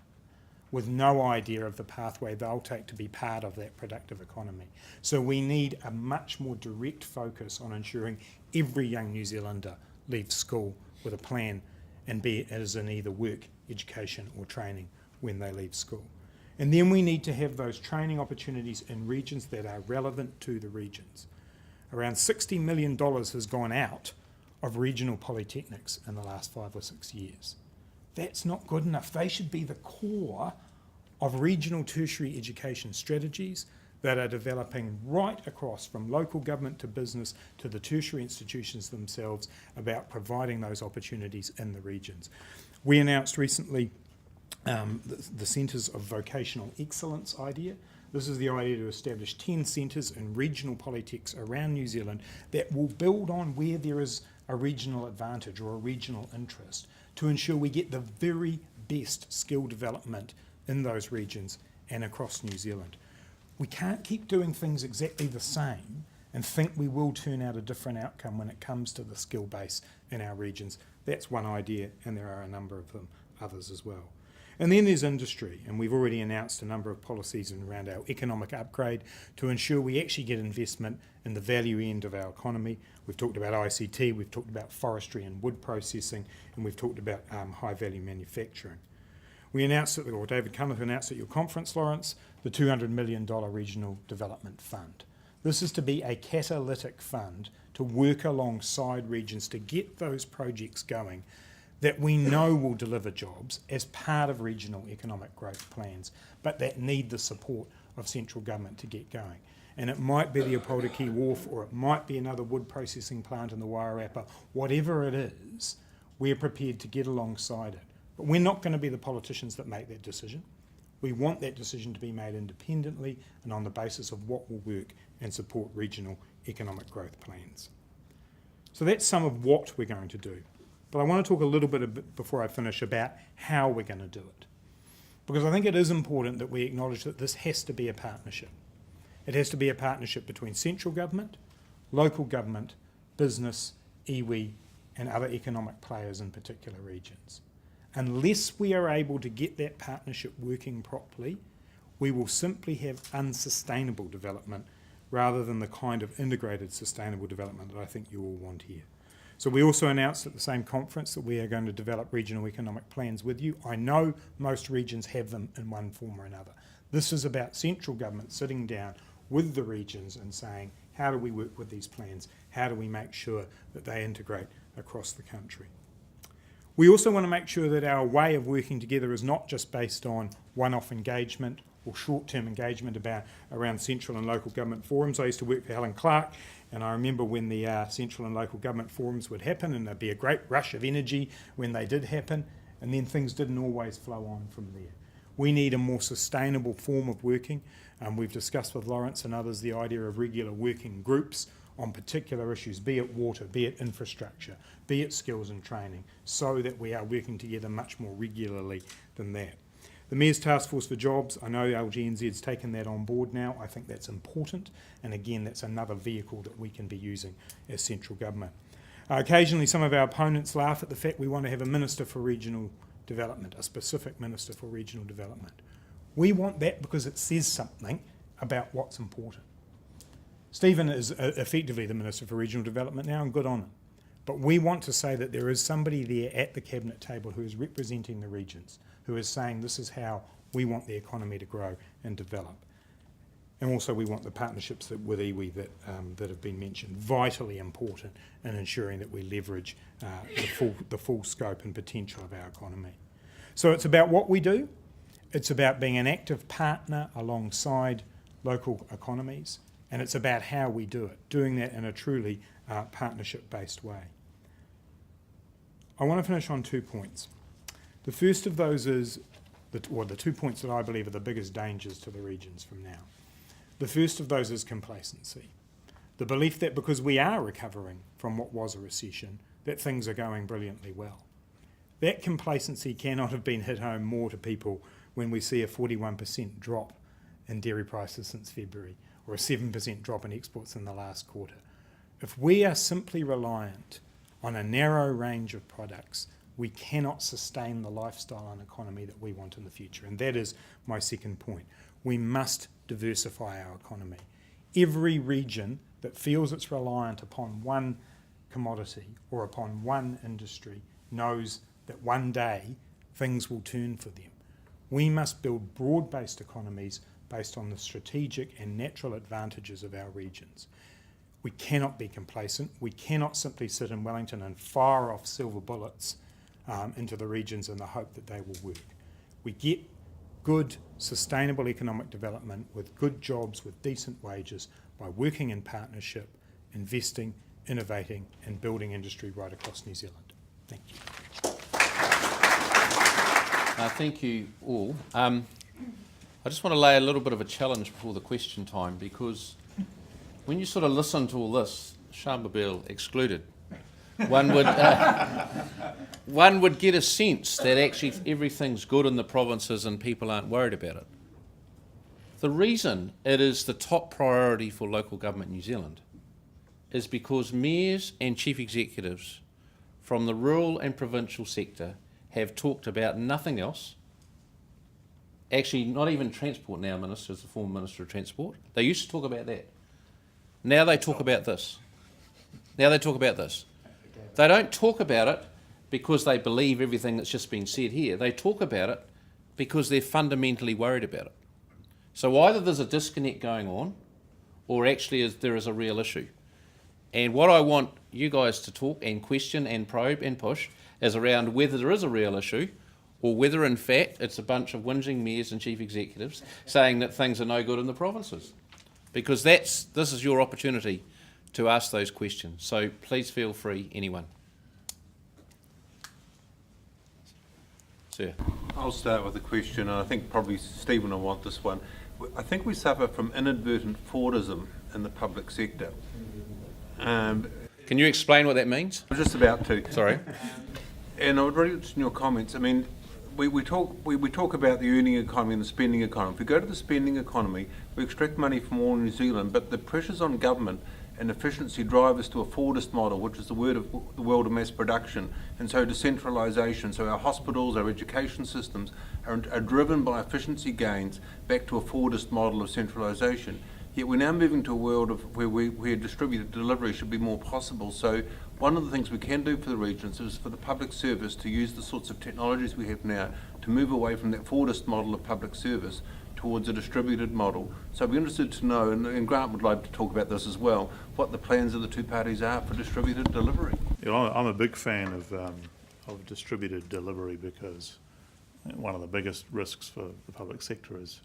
with no idea of the pathway they'll take to be part of that productive economy. So we need a much more direct focus on ensuring every young New Zealander leaves school with a plan and be it as in either work, education or training when they leave school. And then we need to have those training opportunities in regions that are relevant to the regions. Around $60 million has gone out of regional polytechnics in the last 5 or 6 years. That's not good enough. They should be the core of regional tertiary education strategies that are developing right across from local government to business to the tertiary institutions themselves about providing those opportunities in the regions. We announced recently the Centres of Vocational Excellence idea. This is the idea to establish 10 centres in regional polytechs around New Zealand that will build on where there is a regional advantage or a regional interest to ensure we get the very best skill development in those regions and across New Zealand. We can't keep doing things exactly the same and think we will turn out a different outcome when it comes to the skill base in our regions. That's one idea, and there are a number of them, others as well. And then there's industry, and we've already announced a number of policies around our economic upgrade to ensure we actually get investment in the value end of our economy. We've talked about ICT, we've talked about forestry and wood processing, and we've talked about high-value manufacturing. We announced, or David Cunliffe announced at your conference, Lawrence, the $200 million Regional Development Fund. This is to be a catalytic fund to work alongside regions to get those projects going that we know will deliver jobs as part of regional economic growth plans, but that need the support of central government to get going. And it might be the Opotiki Wharf, or it might be another wood processing plant in the Wairarapa. Whatever it is, we're prepared to get alongside it. But we're not going to be the politicians that make that decision. We want that decision to be made independently and on the basis of what will work and support regional economic growth plans. So that's some of what we're going to do. But I want to talk a little bit before I finish about how we're going to do it. Because I think it is important that we acknowledge that this has to be a partnership. It has to be a partnership between central government, local government, business, iwi, and other economic players in particular regions. Unless we are able to get that partnership working properly, we will simply have unsustainable development rather than the kind of integrated sustainable development that I think you all want here. So we also announced at the same conference that we are going to develop regional economic plans with you. I know most regions have them in one form or another. This is about central government sitting down with the regions and saying, how do we work with these plans? How do we make sure that they integrate across the country? We also want to make sure that our way of working together is not just based on one-off engagement or short-term engagement around central and local government forums. I used to work for Helen Clark, and I remember when the central and local government forums would happen, and there'd be a great rush of energy when they did happen, and then things didn't always flow on from there. We need a more sustainable form of working. We've discussed with Lawrence and others the idea of regular working groups on particular issues, be it water, be it infrastructure, be it skills and training, so that we are working together much more regularly than that. The Mayor's Task Force for Jobs, I know LGNZ's taken that on board now. I think that's important, and again, that's another vehicle that we can be using as central government. Occasionally, some of our opponents laugh at the fact we want to have a Minister for Regional Development, a specific Minister for Regional Development. We want that because it says something about what's important. Stephen is effectively the Minister for Regional Development now, and good on him. But we want to say that there is somebody there at the Cabinet table who is representing the regions, who is saying this is how we want the economy to grow and develop. And also we want the partnerships with iwi that have been mentioned, vitally important in ensuring that we leverage the full scope and potential of our economy. So it's about what we do. It's about being an active partner alongside local economies, and it's about how we do it, doing that in a truly partnership-based way. I want to finish on 2 points. The first of those is, the 2 points that I believe are the biggest dangers to the regions from now. The first of those is complacency. The belief that because we are recovering from what was a recession, that things are going brilliantly well. That complacency cannot have been hit home more to people when we see a 41% drop in dairy prices since February, or a 7% drop in exports in the last quarter. If we are simply reliant on a narrow range of products, we cannot sustain the lifestyle and economy that we want in the future. And that is my second point. We must diversify our economy. Every region that feels it's reliant upon one commodity or upon one industry knows that one day things will turn for them. We must build broad-based economies based on the strategic and natural advantages of our regions. We cannot be complacent. We cannot simply sit in Wellington and fire off silver bullets into the regions in the hope that they will work. We get good, sustainable economic development with good jobs, with decent wages, by working in partnership, investing, innovating and building industry right across New Zealand. Thank you. Thank you all. I just want to lay a little bit of a challenge before the question time, because when you sort of listen to all this, Shamubeel excluded, one would get a sense that actually everything's good in the provinces and people aren't worried about it. The reason it is the top priority for local government in New Zealand is because mayors and chief executives from the rural and provincial sector have talked about nothing else. Actually, not even transport now, Minister, as the former Minister of Transport. They used to talk about that. Now they talk about this. Now they talk about this. They don't talk about it because they believe everything that's just been said here. They talk about it because they're fundamentally worried about it. So either there's a disconnect going on, or actually there is a real issue. And what I want you guys to talk and question and probe and push is around whether there is a real issue or whether in fact it's a bunch of whinging mayors and chief executives saying that things are no good in the provinces. Because this is your opportunity to ask those questions. So please feel free, anyone. Sir. I'll start with a question, and I think probably Stephen will want this one. I think we suffer from inadvertent Fordism in the public sector. Can you explain what that means? I'm just about to. Sorry. And I would really interested in your comments. I mean, we talk about the earning economy and the spending economy. If we go to the spending economy, we extract money from all New Zealand, but the pressures on government and efficiency drive us to a Fordist model, which is the world of mass production, and so decentralisation. So our hospitals, our education systems are driven by efficiency gains back to a Fordist model of centralisation. Yet we're now moving to a world of where distributed delivery should be more possible. So one of the things we can do for the regions is for the public service to use the sorts of technologies we have now to move away from that Fordist model of public service towards a distributed model. So I'd be interested to know, and Grant would like to talk about this as well, what the plans of the two parties are for distributed delivery. You know, I'm a big fan of distributed delivery because one of the biggest risks for the public sector is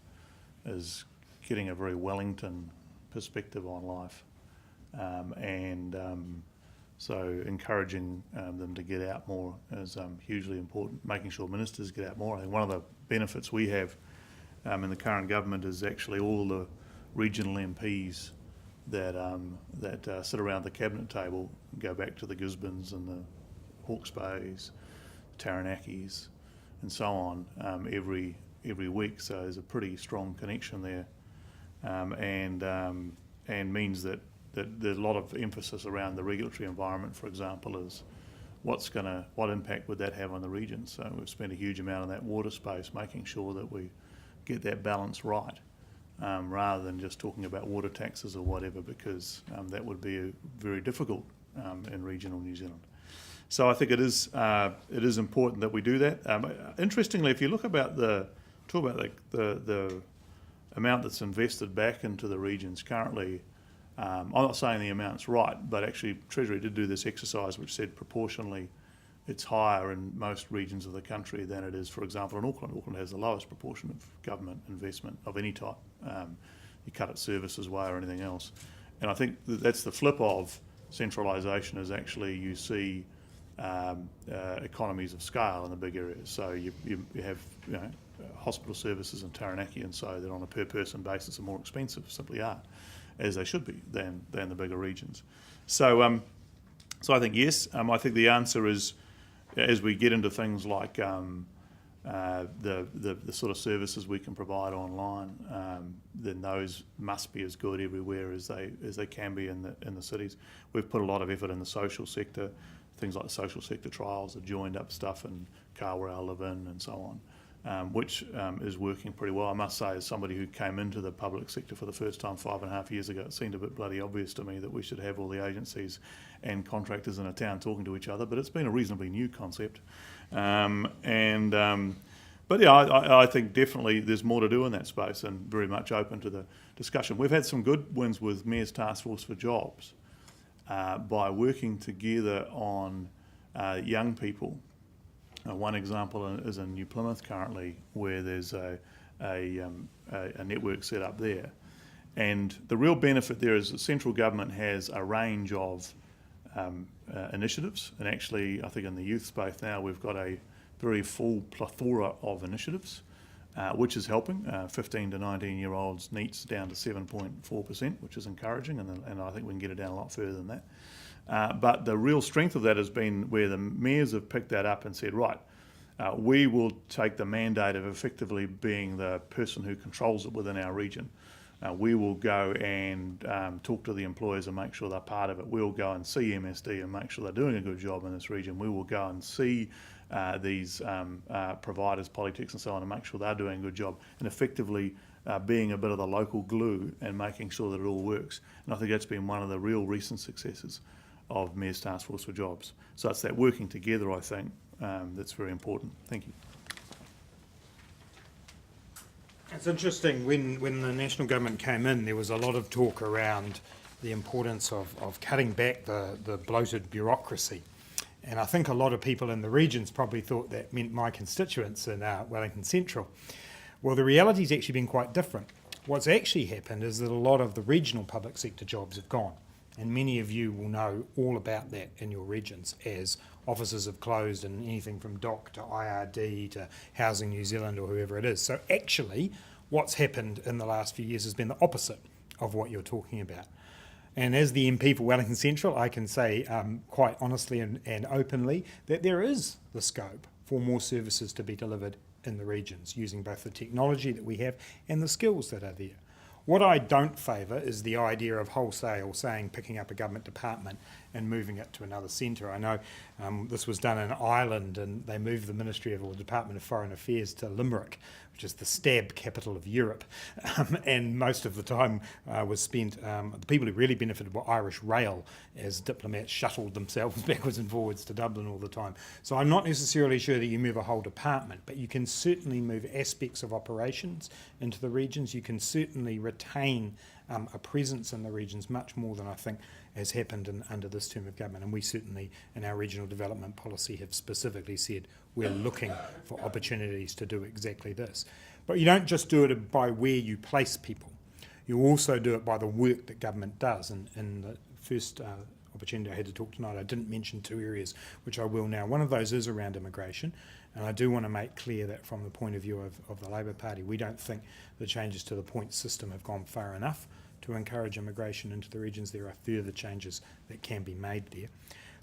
getting a very Wellington perspective on life, so encouraging them to get out more is hugely important. Making sure ministers get out more. I think one of the benefits we have in the current government is actually all the regional MPs that sit around the cabinet table go back to the Gisbornes and the Hawke's Bays, Taranakis, and so on every week. So there's a pretty strong connection there, and means that there's a lot of emphasis around the regulatory environment, for example, is what impact would that have on the region. So we've spent a huge amount on that water space, making sure that we get that balance right, rather than just talking about water taxes or whatever, because that would be very difficult in regional New Zealand. So I think it is important that we do that. Interestingly, if you look about the amount that's invested back into the regions currently, I'm not saying the amount's right, but actually Treasury did do this exercise which said proportionally it's higher in most regions of the country than it is, for example, in Auckland. Auckland has the lowest proportion of government investment of any type. You cut it services way or anything else. And I think that's the flip of centralisation, is actually you see economies of scale in the big areas. So you have hospital services in Taranaki, and so that on a per person basis are more expensive, simply are, as they should be, than the bigger regions. So I think yes. I think the answer is, as we get into things like the sort of services we can provide online, then those must be as good everywhere as they can be in the cities. We've put a lot of effort in the social sector, things like the social sector trials, the joined up stuff in Kawerau, Live-In and so on, which is working pretty well. I must say, as somebody who came into the public sector for the first time 5.5 years ago, it seemed a bit bloody obvious to me that we should have all the agencies and contractors in a town talking to each other, but it's been a reasonably new concept. But yeah, I think definitely there's more to do in that space, and very much open to the discussion. We've had some good wins with Mayor's Task Force for Jobs by working together on young people. One example is in New Plymouth currently, where there's a network set up there. And the real benefit there is that central government has a range of initiatives, and actually I think in the youth space now we've got a very full plethora of initiatives, which is helping. 15 to 19-year-olds NEET's down to 7.4%, which is encouraging, and I think we can get it down a lot further than that. But the real strength of that has been where the mayors have picked that up and said, right, we will take the mandate of effectively being the person who controls it within our region. We will go and talk to the employers and make sure they're part of it. We'll go and see MSD and make sure they're doing a good job in this region. We will go and see these providers, politics and so on, and make sure they're doing a good job, and effectively being a bit of the local glue and making sure that it all works. And I think that's been one of the real recent successes of Mayor's Task Force for Jobs. So it's that working together, I think, that's very important. Thank you. It's interesting, when the national government came in, there was a lot of talk around the importance of cutting back the bloated bureaucracy. And I think a lot of people in the regions probably thought that meant my constituents in Wellington Central. Well, the reality's actually been quite different. What's actually happened is that a lot of the regional public sector jobs have gone. And many of you will know all about that in your regions as offices have closed and anything from DOC to IRD to Housing New Zealand or whoever it is. So actually, what's happened in the last few years has been the opposite of what you're talking about. And as the MP for Wellington Central, I can say quite honestly and openly that there is the scope for more services to be delivered in the regions using both the technology that we have and the skills that are there. What I don't favour is the idea of wholesale picking up a government department and moving it to another centre. I know this was done in Ireland, and they moved the Ministry of or Department of Foreign Affairs to Limerick, which is the stab capital of Europe, and most of the time was spent, the people who really benefited were Irish Rail, as diplomats shuttled themselves backwards and forwards to Dublin all the time. So I'm not necessarily sure that you move a whole department, but you can certainly move aspects of operations into the regions. You can certainly retain a presence in the regions much more than I think has happened under this term of government. And we certainly, in our regional development policy, have specifically said we're looking for opportunities to do exactly this. But you don't just do it by where you place people. You also do it by the work that government does. And in the first opportunity I had to talk tonight, I didn't mention two areas, which I will now. One of those is around immigration. And I do want to make clear that from the point of view of the Labour Party, we don't think the changes to the points system have gone far enough to encourage immigration into the regions. There are further changes that can be made there.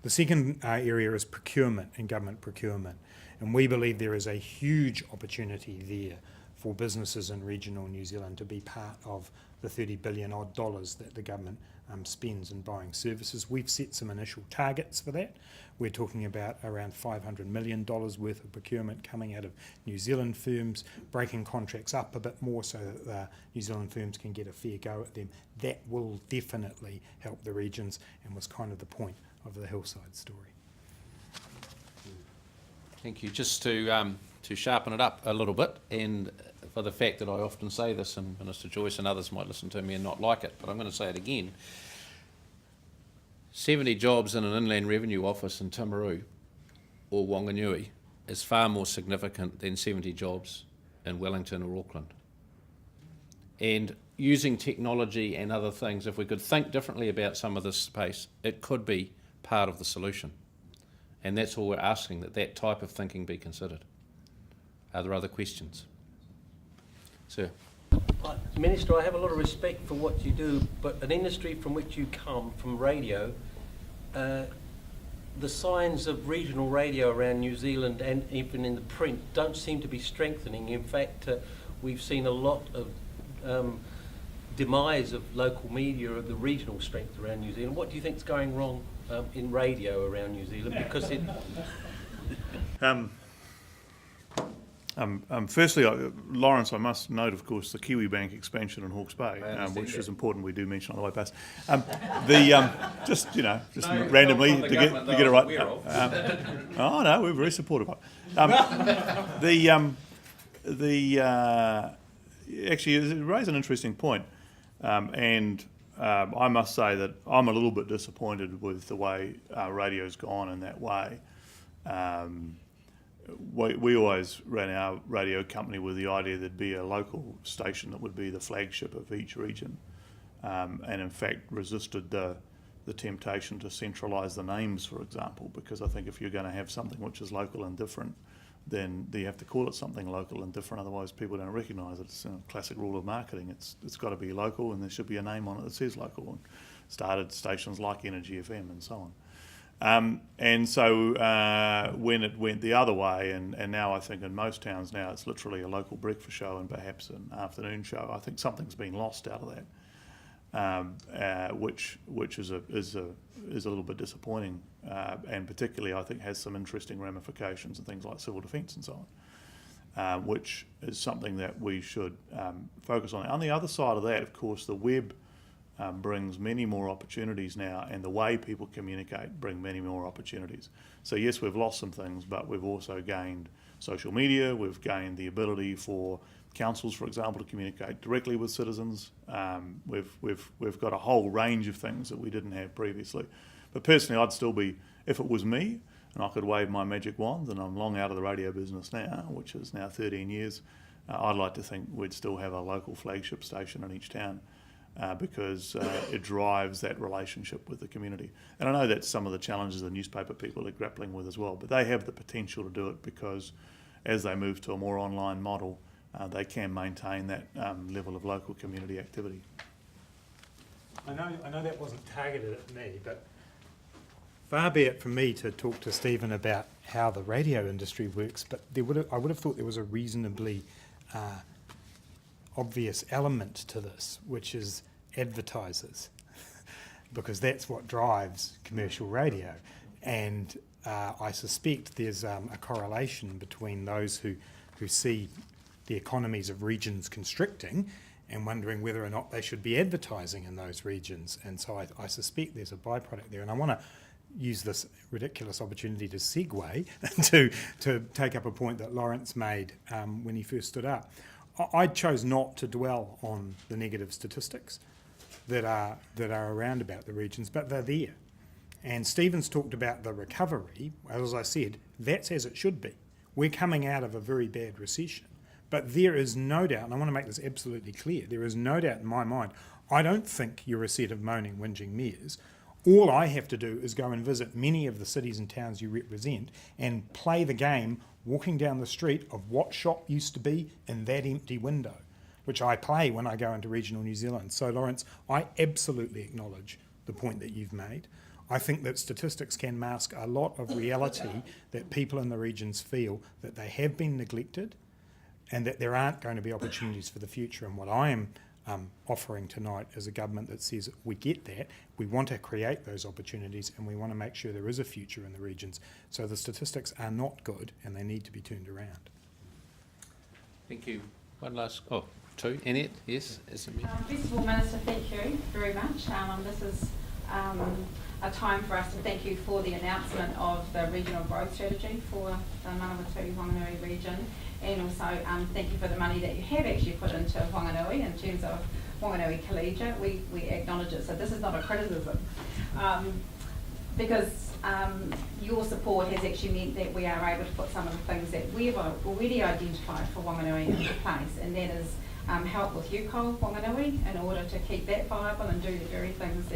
The second area is procurement and government procurement. And we believe there is a huge opportunity there for businesses in regional New Zealand to be part of the $30 billion odd that the government spends in buying services. We've set some initial targets for that. We're talking about around $500 million worth of procurement coming out of New Zealand firms, breaking contracts up a bit more so that New Zealand firms can get a fair go at them. That will definitely help the regions and was kind of the point of the Hillside story. Thank you. Just to sharpen it up a little bit, and for the fact that I often say this, and Minister Joyce and others might listen to me and not like it, but I'm going to say it again. 70 jobs in an Inland Revenue Office in Timaru or Whanganui is far more significant than 70 jobs in Wellington or Auckland. And using technology and other things, if we could think differently about some of this space, it could be part of the solution. And that's all we're asking, that type of thinking be considered. Are there other questions? Sir. Minister, I have a lot of respect for what you do, but an industry from which you come, from radio, the signs of regional radio around New Zealand and even in the print don't seem to be strengthening. In fact, we've seen a lot of demise of local media of the regional strength around New Zealand. What do you think is going wrong in radio around New Zealand? Because it... Firstly, Lawrence, I must note, of course, the Kiwi Bank expansion in Hawke's Bay, which is important. We do mention on the way past. Just randomly to get it right. Oh no, we're very supportive of it. Actually, it raised an interesting point, and I must say that I'm a little bit disappointed with the way radio's gone in that way. We always ran our radio company with the idea there'd be a local station that would be the flagship of each region, and in fact resisted the temptation to centralise the names, for example, because I think if you're going to have something which is local and different, then you have to call it something local and different, otherwise people don't recognise it. It's a classic rule of marketing. It's got to be local, and there should be a name on it that says local, and started stations like Energy FM and so on. And so when it went the other way, and now I think in most towns now it's literally a local breakfast show and perhaps an afternoon show, I think something's been lost out of that, which is a little bit disappointing, and particularly I think has some interesting ramifications and things like civil defence and so on, which is something that we should focus on. On the other side of that, of course, the web brings many more opportunities now, and the way people communicate bring many more opportunities. So yes, we've lost some things, but we've also gained social media. We've gained the ability for councils, for example, to communicate directly with citizens. We've got a whole range of things that we didn't have previously. But personally, I'd still be, if it was me, and I could wave my magic wand, and I'm long out of the radio business now, which is now 13 years, I'd like to think we'd still have a local flagship station in each town because it drives that relationship with the community. And I know that's some of the challenges the newspaper people are grappling with as well, but they have the potential to do it because as they move to a more online model, they can maintain that level of local community activity. I know that wasn't targeted at me, but far be it from me to talk to Stephen about how the radio industry works, but I would have thought there was a reasonably obvious element to this, which is advertisers, because that's what drives commercial radio. And I suspect there's a correlation between those who see the economies of regions constricting and wondering whether or not they should be advertising in those regions. And so I suspect there's a byproduct there. And I want to use this ridiculous opportunity to segue to take up a point that Lawrence made when he first stood up. I chose not to dwell on the negative statistics that are around about the regions, but they're there. And Stephen's talked about the recovery. As I said, that's as it should be. We're coming out of a very bad recession. But there is no doubt, and I want to make this absolutely clear, there is no doubt in my mind, I don't think you're a set of moaning, whinging mayors. All I have to do is go and visit many of the cities and towns you represent and play the game walking down the street of what shop used to be in that empty window, which I play when I go into regional New Zealand. So, Lawrence, I absolutely acknowledge the point that you've made. I think that statistics can mask a lot of reality that people in the regions feel that they have been neglected and that there aren't going to be opportunities for the future. And what I am offering tonight is a government that says we get that, we want to create those opportunities, and we want to make sure there is a future in the regions. So the statistics are not good and they need to be turned around. Thank you. One last, two. Annette, yes? First of all, Minister, thank you very much. This is a time for us to thank you for the announcement of the regional growth strategy for the Manawatu-Whanganui region, and also thank you for the money that you have actually put into Whanganui in terms of Whanganui Collegiate. We acknowledge it, so this is not a criticism, because your support has actually meant that we are able to put some of the things that we've already identified for Whanganui into place, and that is help with Yule Whanganui in order to keep that viable and do the very things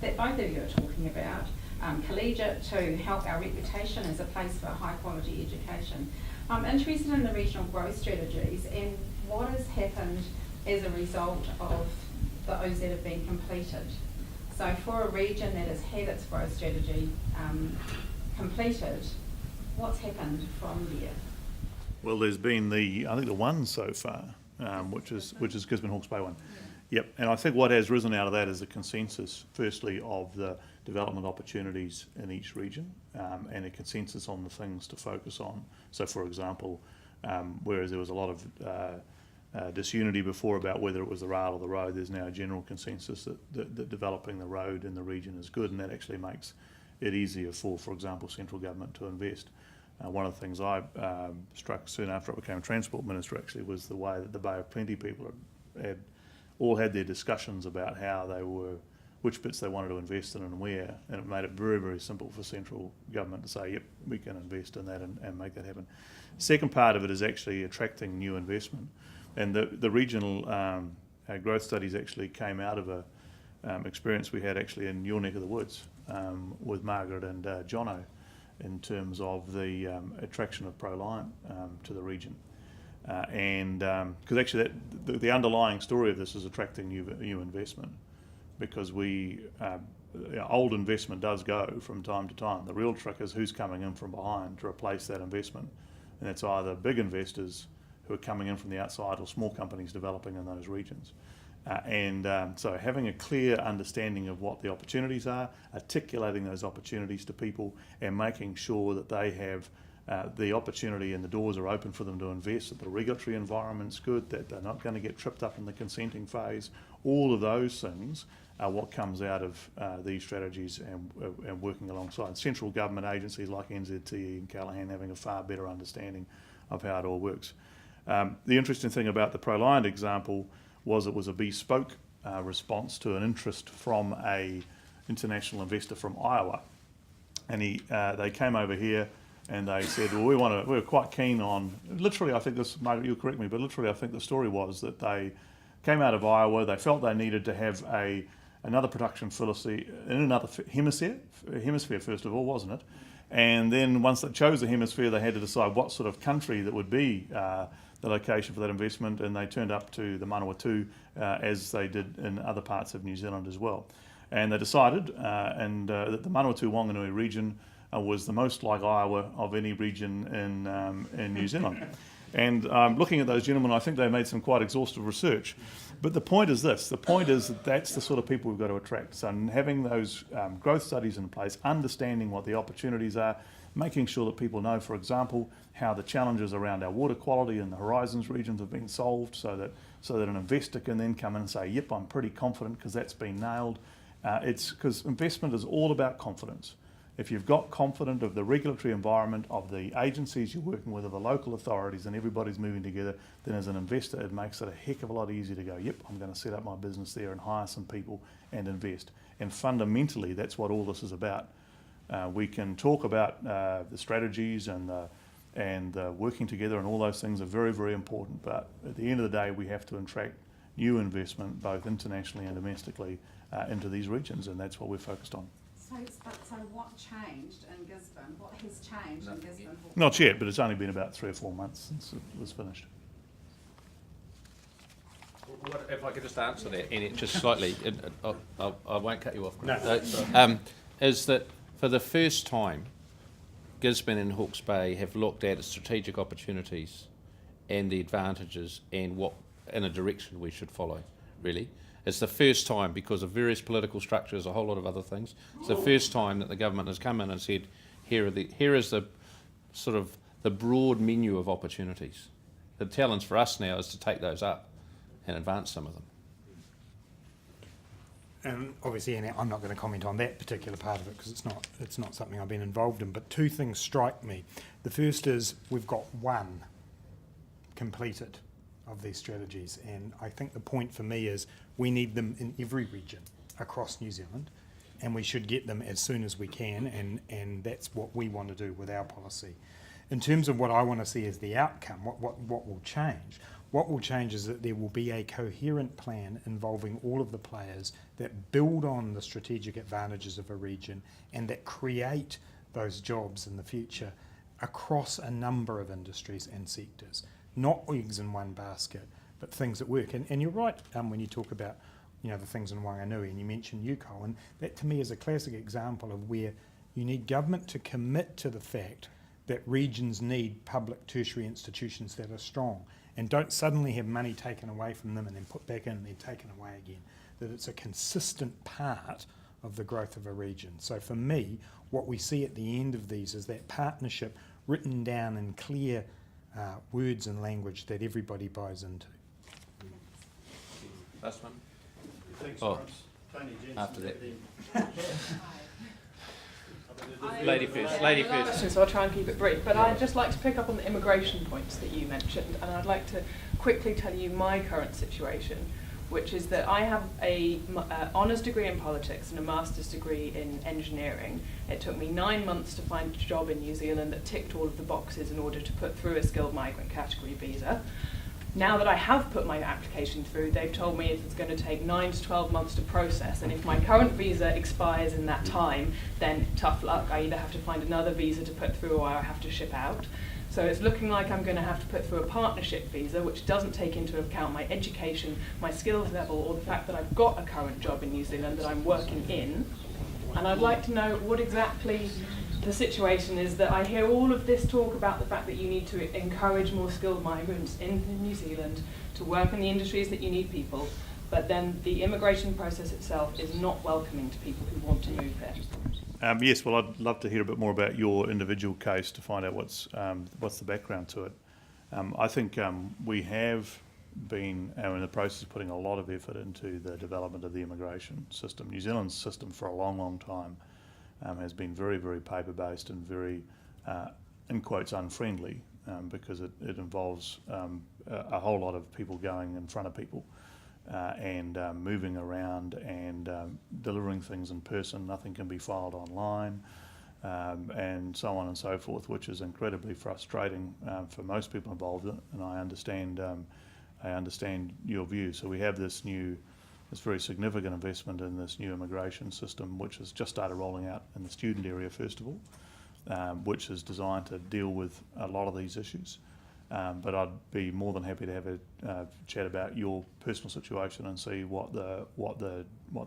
that both of you are talking about. Collegiate to help our reputation as a place for high quality education. I'm interested in the regional growth strategies and what has happened as a result of those that have been completed. So for a region that has had its growth strategy completed, what's happened from there? Well, there's been the one so far, which is Gisborne Hawke's Bay one. Yep, and I think what has risen out of that is a consensus, firstly, of the development opportunities in each region, and a consensus on the things to focus on. So, for example, whereas there was a lot of disunity before about whether it was the rail or the road, there's now a general consensus that developing the road in the region is good, and that actually makes it easier for example, central government to invest. One of the things I struck soon after I became Transport Minister actually was the way that the Bay of Plenty people had all had their discussions about which bits they wanted to invest in and where, and it made it very, very simple for central government to say, yep, we can invest in that and make that happen. Second part of it is actually attracting new investment, and the regional growth studies actually came out of a experience we had actually in your neck of the woods with Margaret and Jono, in terms of the attraction of Pro-Lion to the region. And because actually the underlying story of this is attracting new investment, because old investment does go from time to time. The real trick is who's coming in from behind to replace that investment, and it's either big investors who are coming in from the outside or small companies developing in those regions. So having a clear understanding of what the opportunities are, articulating those opportunities to people, and making sure that they have the opportunity and the doors are open for them to invest, that the regulatory environment's good, that they're not going to get tripped up in the consenting phase. All of those things are what comes out of these strategies and working alongside central government agencies like NZIER and Callaghan having a far better understanding of how it all works. The interesting thing about the Pro-Lion example was it was a bespoke response to an interest from a international investor from Iowa. and they came over here and they said, well, we're quite keen on, literally, I think this, Margaret, you'll correct me, but literally I think the story was that they came out of Iowa, they felt they needed to have another production facility in another hemisphere first of all, wasn't it? And then once they chose the hemisphere, they had to decide what sort of country that would be the location for that investment, and they turned up to the Manawatu as they did in other parts of New Zealand as well. And they decided that the Manawatu-Wanganui region was the most like Iowa of any region in New Zealand. And looking at those gentlemen, I think they made some quite exhaustive research. But the point is this, the point is that that's the sort of people we've got to attract. So having those growth studies in place, understanding what the opportunities are, making sure that people know, for example, how the challenges around our water quality in the Horizons regions have been solved so that an investor can then come in and say, yep, I'm pretty confident because that's been nailed. It's because investment is all about confidence. If you've got confidence of the regulatory environment, of the agencies you're working with, of the local authorities, and everybody's moving together, then as an investor it makes it a heck of a lot easier to go, yep, I'm going to set up my business there and hire some people and invest. And fundamentally that's what all this is about. We can talk about the strategies and working together, and all those things are very, very important, but at the end of the day we have to attract new investment both internationally and domestically into these regions, and that's what we're focused on. So what changed in Gisborne? What has changed in Gisborne? Not yet, but it's only been about 3 or 4 months since it was finished. If I could just answer that, and it just slightly, I won't cut you off. No. Is that for the first time, Gisborne and Hawke's Bay have looked at strategic opportunities and the advantages and what in a direction we should follow, really. It's the first time, because of various political structures, a whole lot of other things, it's the first time that the government has come in and said, here is the sort of the broad menu of opportunities. The challenge for us now is to take those up and advance some of them. And obviously, and I'm not going to comment on that particular part of it because it's not something I've been involved in, but 2 things strike me. The first is we've got 1 completed of these strategies, and I think the point for me is we need them in every region across New Zealand, and we should get them as soon as we can, and that's what we want to do with our policy. In terms of what I want to see as the outcome, what will change? What will change is that there will be a coherent plan involving all of the players that build on the strategic advantages of a region and that create those jobs in the future across a number of industries and sectors. Not eggs in one basket, but things that work. And you're right when you talk about the things in Wanganui, and you mentioned Yule, and that to me is a classic example of where you need government to commit to the fact that regions need public tertiary institutions that are strong, and don't suddenly have money taken away from them and then put back in and then taken away again. That it's a consistent part of the growth of a region. So for me, what we see at the end of these is that partnership written down in clear words and language that everybody buys into. Last one. Thanks, Oh, Tony Jensen, after that. Lady first. So I'll try and keep it brief. But I'd just like to pick up on the immigration points that you mentioned, and I'd like to quickly tell you my current situation, which is that I have a honours degree in politics and a master's degree in engineering. It took me 9 months to find a job in New Zealand that ticked all of the boxes in order to put through a skilled migrant category visa. Now that I have put my application through, they've told me it's going to take 9 to 12 months to process, and if my current visa expires in that time, then tough luck. I either have to find another visa to put through or I have to ship out. So it's looking like I'm going to have to put through a partnership visa, which doesn't take into account my education, my skills level, or the fact that I've got a current job in New Zealand that I'm working in. And I'd like to know what exactly the situation is. That I hear all of this talk about the fact that you need to encourage more skilled migrants in New Zealand to work in the industries that you need people, but then the immigration process itself is not welcoming to people who want to move there. Yes, well, I'd love to hear a bit more about your individual case to find out what's the background to it. I think we have been in the process of putting a lot of effort into the development of the immigration system. New Zealand's system for a long, long time has been very, very paper-based and very, in quotes, unfriendly because it involves a whole lot of people going in front of people and moving around and delivering things in person. Nothing can be filed online. and so on and so forth, which is incredibly frustrating for most people involved in it, and I understand your view. So we have this very significant investment in this new immigration system, which has just started rolling out in the student area first of all, which is designed to deal with a lot of these issues. But I'd be more than happy to have a chat about your personal situation and see what the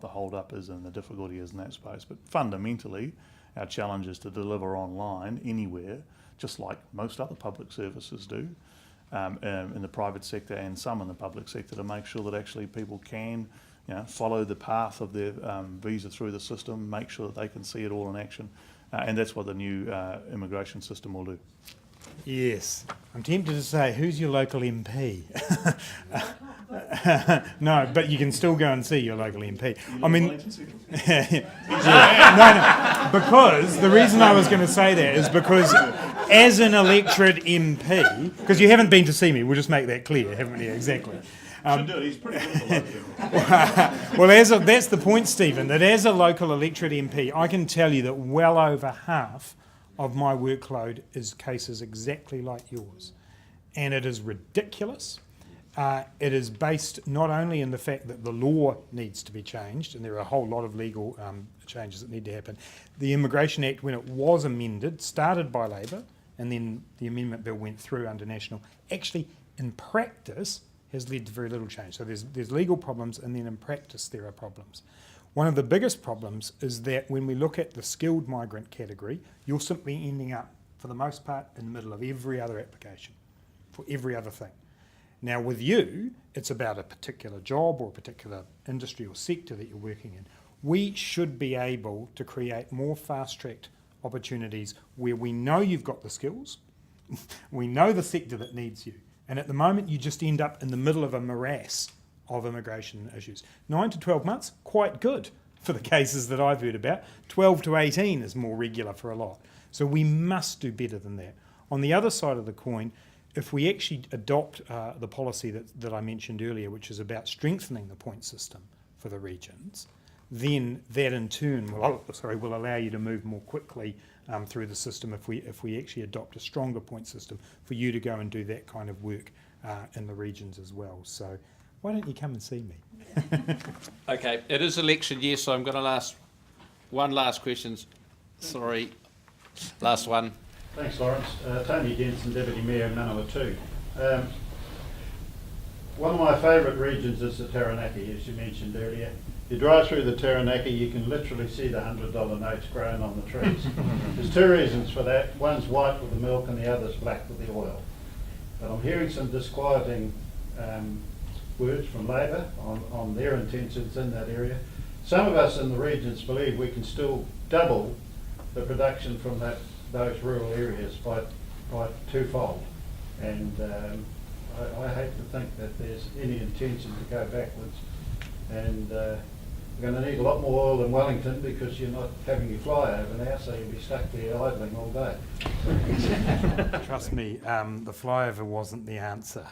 hold up is and the difficulty is in that space. But fundamentally, our challenge is to deliver online anywhere, just like most other public services do, in the private sector and some in the public sector, to make sure that actually people can, follow the path of their visa through the system, make sure that they can see it all in action, and that's what the new immigration system will do. Yes. I'm tempted to say, who's your local MP? No, but you can still go and see your local MP. I mean, no, because the reason I was going to say that is because as an electorate MP, because you haven't been to see me, we'll just make that clear, haven't we? Exactly. He's pretty good at the Well, that's the point, Stephen, that as a local electorate MP, I can tell you that well over half of my workload is cases exactly like yours. And it is ridiculous. It is based not only in the fact that the law needs to be changed, and there are a whole lot of legal changes that need to happen. The Immigration Act, when it was amended, started by Labor, and then the amendment bill went through under National, actually in practice has led to very little change. So there's legal problems, and then in practice there are problems. One of the biggest problems is that when we look at the skilled migrant category, you're simply ending up, for the most part, in the middle of every other application, for every other thing. Now with you, it's about a particular job or a particular industry or sector that you're working in. We should be able to create more fast-tracked opportunities where we know you've got the skills, we know the sector that needs you, and at the moment you just end up in the middle of a morass of immigration issues. 9 to 12 months, quite good for the cases that I've heard about. 12 to 18 is more regular for a lot. So we must do better than that. On the other side of the coin, if we actually adopt the policy that I mentioned earlier, which is about strengthening the point system for the regions, then that in turn will allow you to move more quickly through the system if we actually adopt a stronger point system for you to go and do that kind of work in the regions as well. So why don't you come and see me? Okay, it is election year, so I'm going to ask one last question. Sorry, last one. Thanks, Lawrence. Tony Jensen, Deputy Mayor of Manawa 2. One of my favourite regions is the Taranaki, as you mentioned earlier. You drive through the Taranaki, you can literally see the $100 notes growing on the trees. There's two reasons for that. One's white with the milk and the other's black with the oil. But I'm hearing some disquieting words from Labor on their intentions in that area. Some of us in the regions believe we can still double the production from those rural areas by twofold. And I hate to think that there's any intention to go backwards. And we're going to need a lot more oil in Wellington because you're not having your flyover now, so you'll be stuck there idling all day. Trust me, the flyover wasn't the answer.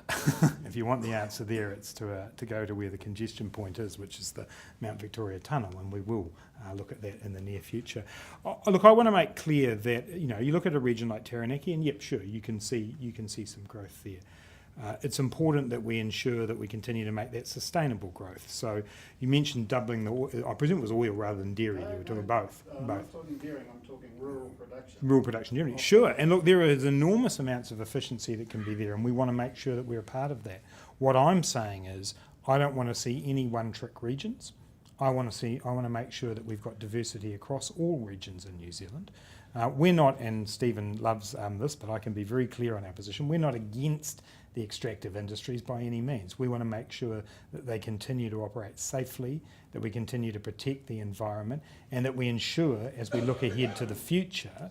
If you want the answer there, it's to go to where the congestion point is, which is the Mount Victoria Tunnel, and we will look at that in the near future. Look, I want to make clear that you look at a region like Taranaki, and yep, sure, you can see some growth there. It's important that we ensure that we continue to make that sustainable growth. So you mentioned doubling the oil. I presume it was oil rather than dairy. You were talking both. I'm not talking dairy, I'm talking rural production. Rural production generally. Sure. And look, there is enormous amounts of efficiency that can be there, and we want to make sure that we're a part of that. What I'm saying is I don't want to see any one-trick regions. I want to make sure that we've got diversity across all regions in New Zealand. We're not, and Stephen loves this, but I can be very clear on our position, we're not against the extractive industries by any means. We want to make sure that they continue to operate safely, that we continue to protect the environment, and that we ensure, as we look ahead to the future,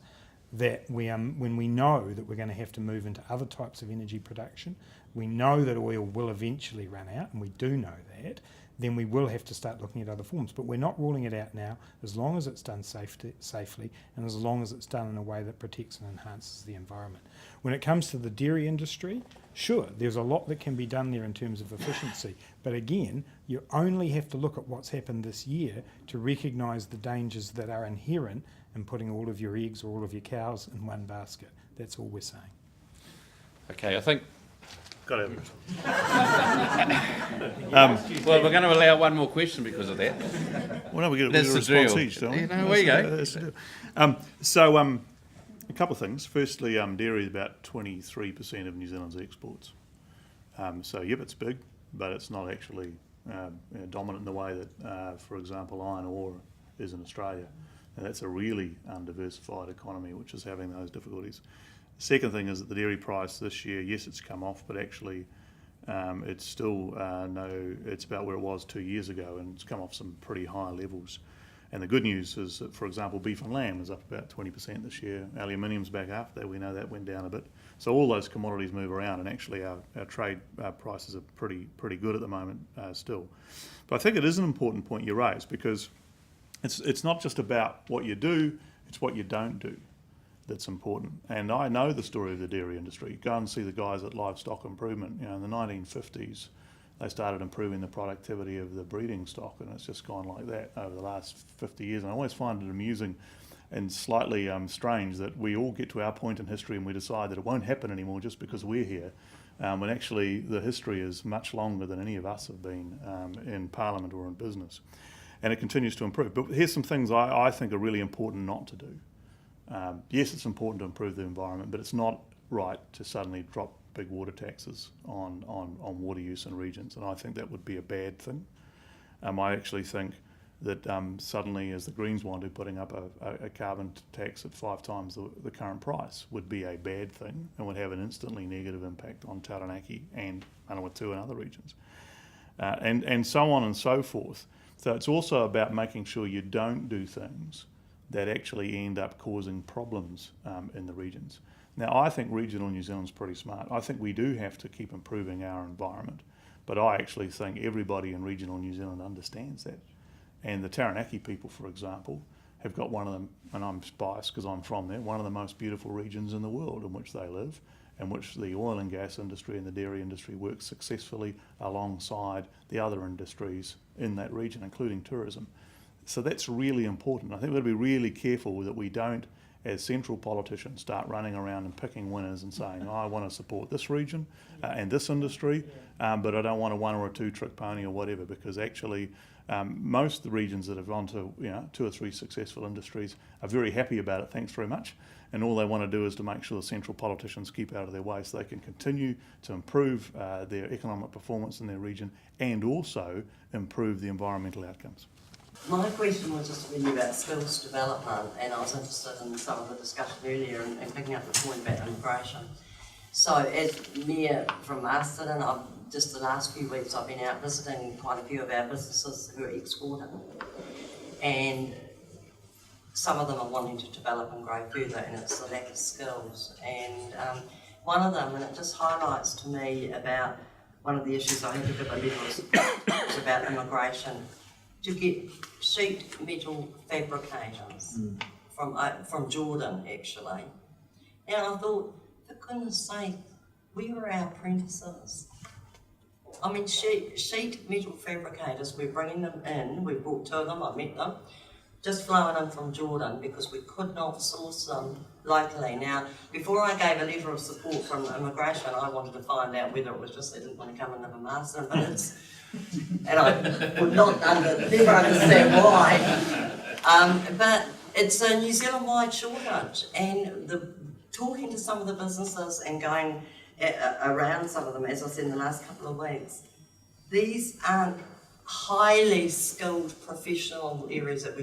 that when we know that we're going to have to move into other types of energy production, we know that oil will eventually run out, and we do know that, then we will have to start looking at other forms. But we're not ruling it out now, as long as it's done safely and as long as it's done in a way that protects and enhances the environment. When it comes to the dairy industry, sure, there's a lot that can be done there in terms of efficiency. But again, you only have to look at what's happened this year to recognise the dangers that are inherent and putting all of your eggs or all of your cows in one basket. That's all we're saying. Okay, I think. Got it. Well, we're going to allow one more question because of that. Well, no, we get That's a the response deal. each, don't we? You know, there you go. That's the deal. A couple of things. Firstly, dairy is about 23% of New Zealand's exports. Yep, it's big, but it's not actually dominant in the way that, for example, iron ore is in Australia. And that's a really undiversified economy which is having those difficulties. Second thing is that the dairy price this year, yes, it's come off, but actually it's still it's about where it was 2 years ago, and it's come off some pretty high levels. And the good news is that, for example, beef and lamb is up about 20% this year. Aluminium's back after. We know that went down a bit. So all those commodities move around, and actually our trade prices are pretty good at the moment still. But I think it is an important point you raise, because it's not just about what you do, it's what you don't do that's important. And I know the story of the dairy industry. Go and see the guys at Livestock Improvement. You know, in the 1950s, they started improving the productivity of the breeding stock, and it's just gone like that over the last 50 years. And I always find it amusing and slightly strange that we all get to our point in history and we decide that it won't happen anymore just because we're here, when actually the history is much longer than any of us have been in Parliament or in business. And it continues to improve. But here's some things I think are really important not to do. Yes, it's important to improve the environment, but it's not right to suddenly drop big water taxes on water use in regions, and I think that would be a bad thing. I actually think that suddenly, as the Greens want to, putting up a carbon tax at 5 times the current price would be a bad thing and would have an instantly negative impact on Taranaki and Manawatu and other regions, and so on and so forth. So it's also about making sure you don't do things that actually end up causing problems in the regions. Now, I think regional New Zealand's pretty smart. I think we do have to keep improving our environment, but I actually think everybody in regional New Zealand understands that. And the Taranaki people, for example, have got one of them, and I'm biased because I'm from there, one of the most beautiful regions in the world in which they live, in which the oil and gas industry and the dairy industry work successfully alongside the other industries in that region, including tourism. So that's really important. I think we've got to be really careful that we don't, as central politicians, start running around and picking winners and saying, I want to support this region and this industry, but I don't want a 1 or a 2 trick pony or whatever, because actually most of the regions that have gone to 2 or 3 successful industries are very happy about it, thanks very much, and all they want to do is to make sure the central politicians keep out of their way so they can continue to improve their economic performance in their region and also improve the environmental outcomes. My question was just really about skills development, and I was interested in some of the discussion earlier and picking up the point about immigration. So as Mayor from Marston, just the last few weeks I've been out visiting quite a few of our businesses who are exporting, and some of them are wanting to develop and grow further, and it's the lack of skills. And one of them, and it just highlights to me about one of the issues I had to give a level was about immigration. To get sheet metal fabricators from Jordan, actually. And I thought, for goodness sake, we were our apprentices. I mean, sheet metal fabricators, we're bringing them in, we brought 2 of them, I met them, just flowing in from Jordan because we could not source them locally. Now, before I gave a letter of support from immigration, I wanted to find out whether it was just they didn't want to come and live in Marsden, but it's, and I would never understand why. But it's a New Zealand-wide shortage, and talking to some of the businesses and going around some of them, as I said in the last couple of weeks, these aren't highly skilled professional areas that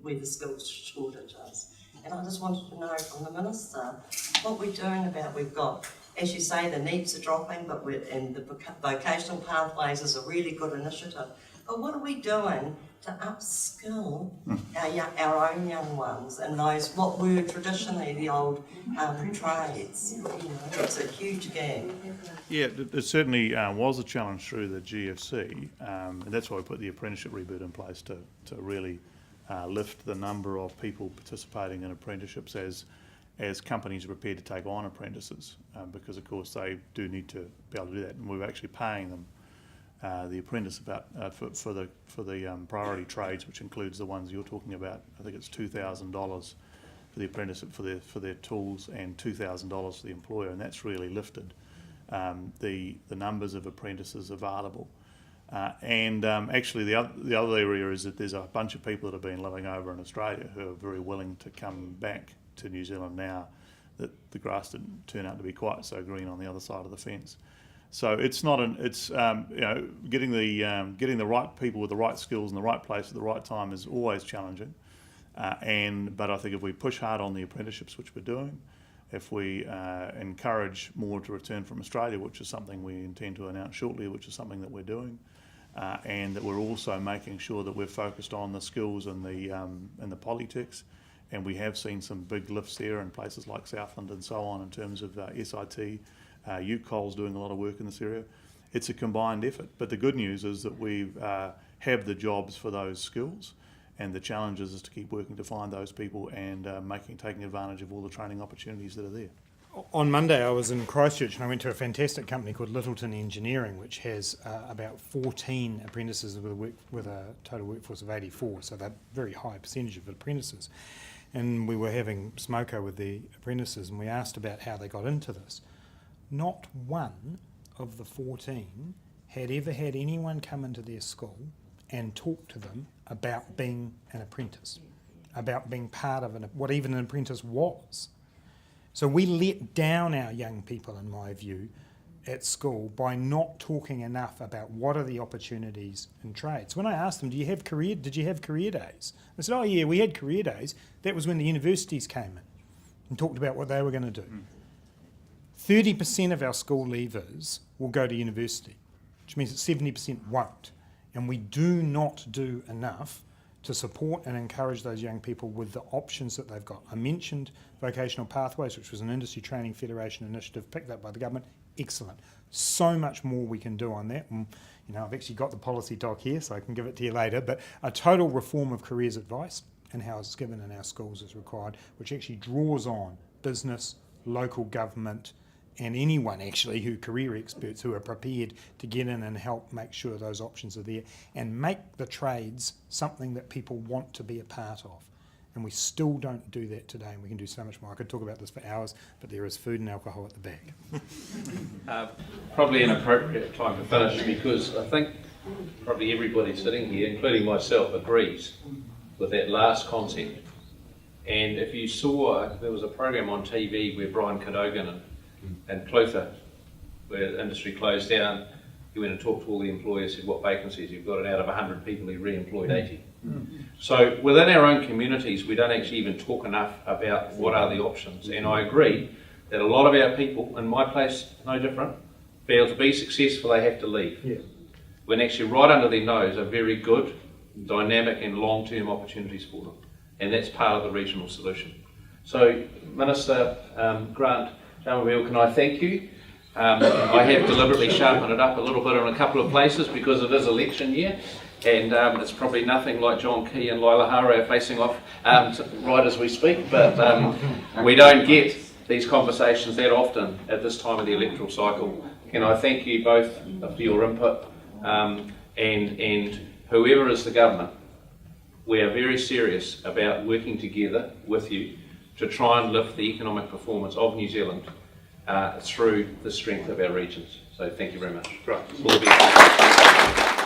where the skills shortage is. And I just wanted to know from the Minister what we're doing about, we've got, as you say, the needs are dropping, and the vocational pathways is a really good initiative. But what are we doing to upskill our own young ones and those what were traditionally the old trades? It's a huge gap. Yeah, it certainly was a challenge through the GFC, and that's why we put the apprenticeship reboot in place to really lift the number of people participating in apprenticeships as companies are prepared to take on apprentices, because of course they do need to be able to do that, and we're actually paying them the apprentice for the priority trades, which includes the ones you're talking about. I think it's $2,000 for the apprentice for their tools and $2,000 for the employer, and that's really lifted the numbers of apprentices available. Actually, the other area is that there's a bunch of people that have been living over in Australia who are very willing to come back to New Zealand now that the grass didn't turn out to be quite so green on the other side of the fence. So it's not getting the right people with the right skills in the right place at the right time is always challenging. But I think if we push hard on the apprenticeships, which we're doing, if we encourage more to return from Australia, which is something we intend to announce shortly, which is something that we're doing, and that we're also making sure that we're focused on the skills and the politics, and we have seen some big lifts there in places like Southland and so on in terms of SIT. Eaqub's doing a lot of work in this area. It's a combined effort, but the good news is that we have the jobs for those skills, and the challenge is to keep working to find those people and taking advantage of all the training opportunities that are there. On Monday I was in Christchurch and I went to a fantastic company called Littleton Engineering, which has about 14 apprentices with a total workforce of 84, so they're a very high percentage of apprentices. And we were having smoko with the apprentices and we asked about how they got into this. Not one of the 14 had ever had anyone come into their school and talk to them about being an apprentice, about being part of what even an apprentice was. So we let down our young people, in my view, at school by not talking enough about what are the opportunities in trades. When I asked them, did you have career days? They said, oh yeah, we had career days. That was when the universities came in and talked about what they were going to do. 30% of our school leavers will go to university, which means that 70% won't. And we do not do enough to support and encourage those young people with the options that they've got. I mentioned Vocational Pathways, which was an Industry Training Federation initiative picked up by the government. Excellent. So much more we can do on that. And, I've actually got the policy doc here, so I can give it to you later. But a total reform of careers advice and how it's given in our schools is required, which actually draws on business, local government, and anyone actually career experts who are prepared to get in and help make sure those options are there and make the trades something that people want to be a part of. And we still don't do that today, and we can do so much more. I could talk about this for hours, but there is food and alcohol at the back. Probably an appropriate time to finish, because I think probably everybody sitting here, including myself, agrees with that last concept. And if you saw, there was a program on TV where Brian Cadogan and Clutha, where industry closed down, he went and talked to all the employers, said what vacancies you've got, and out of 100 people he re-employed 80. So within our own communities we don't actually even talk enough about what are the options, and I agree that a lot of our people, in my place no different, feel to be successful they have to leave. Yeah. When actually right under their nose are very good, dynamic and long-term opportunities for them, and that's part of the regional solution. So Minister Grant Shamubeel, can I thank you? I have deliberately sharpened it up a little bit in a couple of places because it is election year, and it's probably nothing like John Key and Laila Hara facing off right as we speak, but we don't get these conversations that often at this time of the electoral cycle. Can I thank you both for your input, and whoever is the government, we are very serious about working together with you to try and lift the economic performance of New Zealand through the strength of our regions. So thank you very much. Right.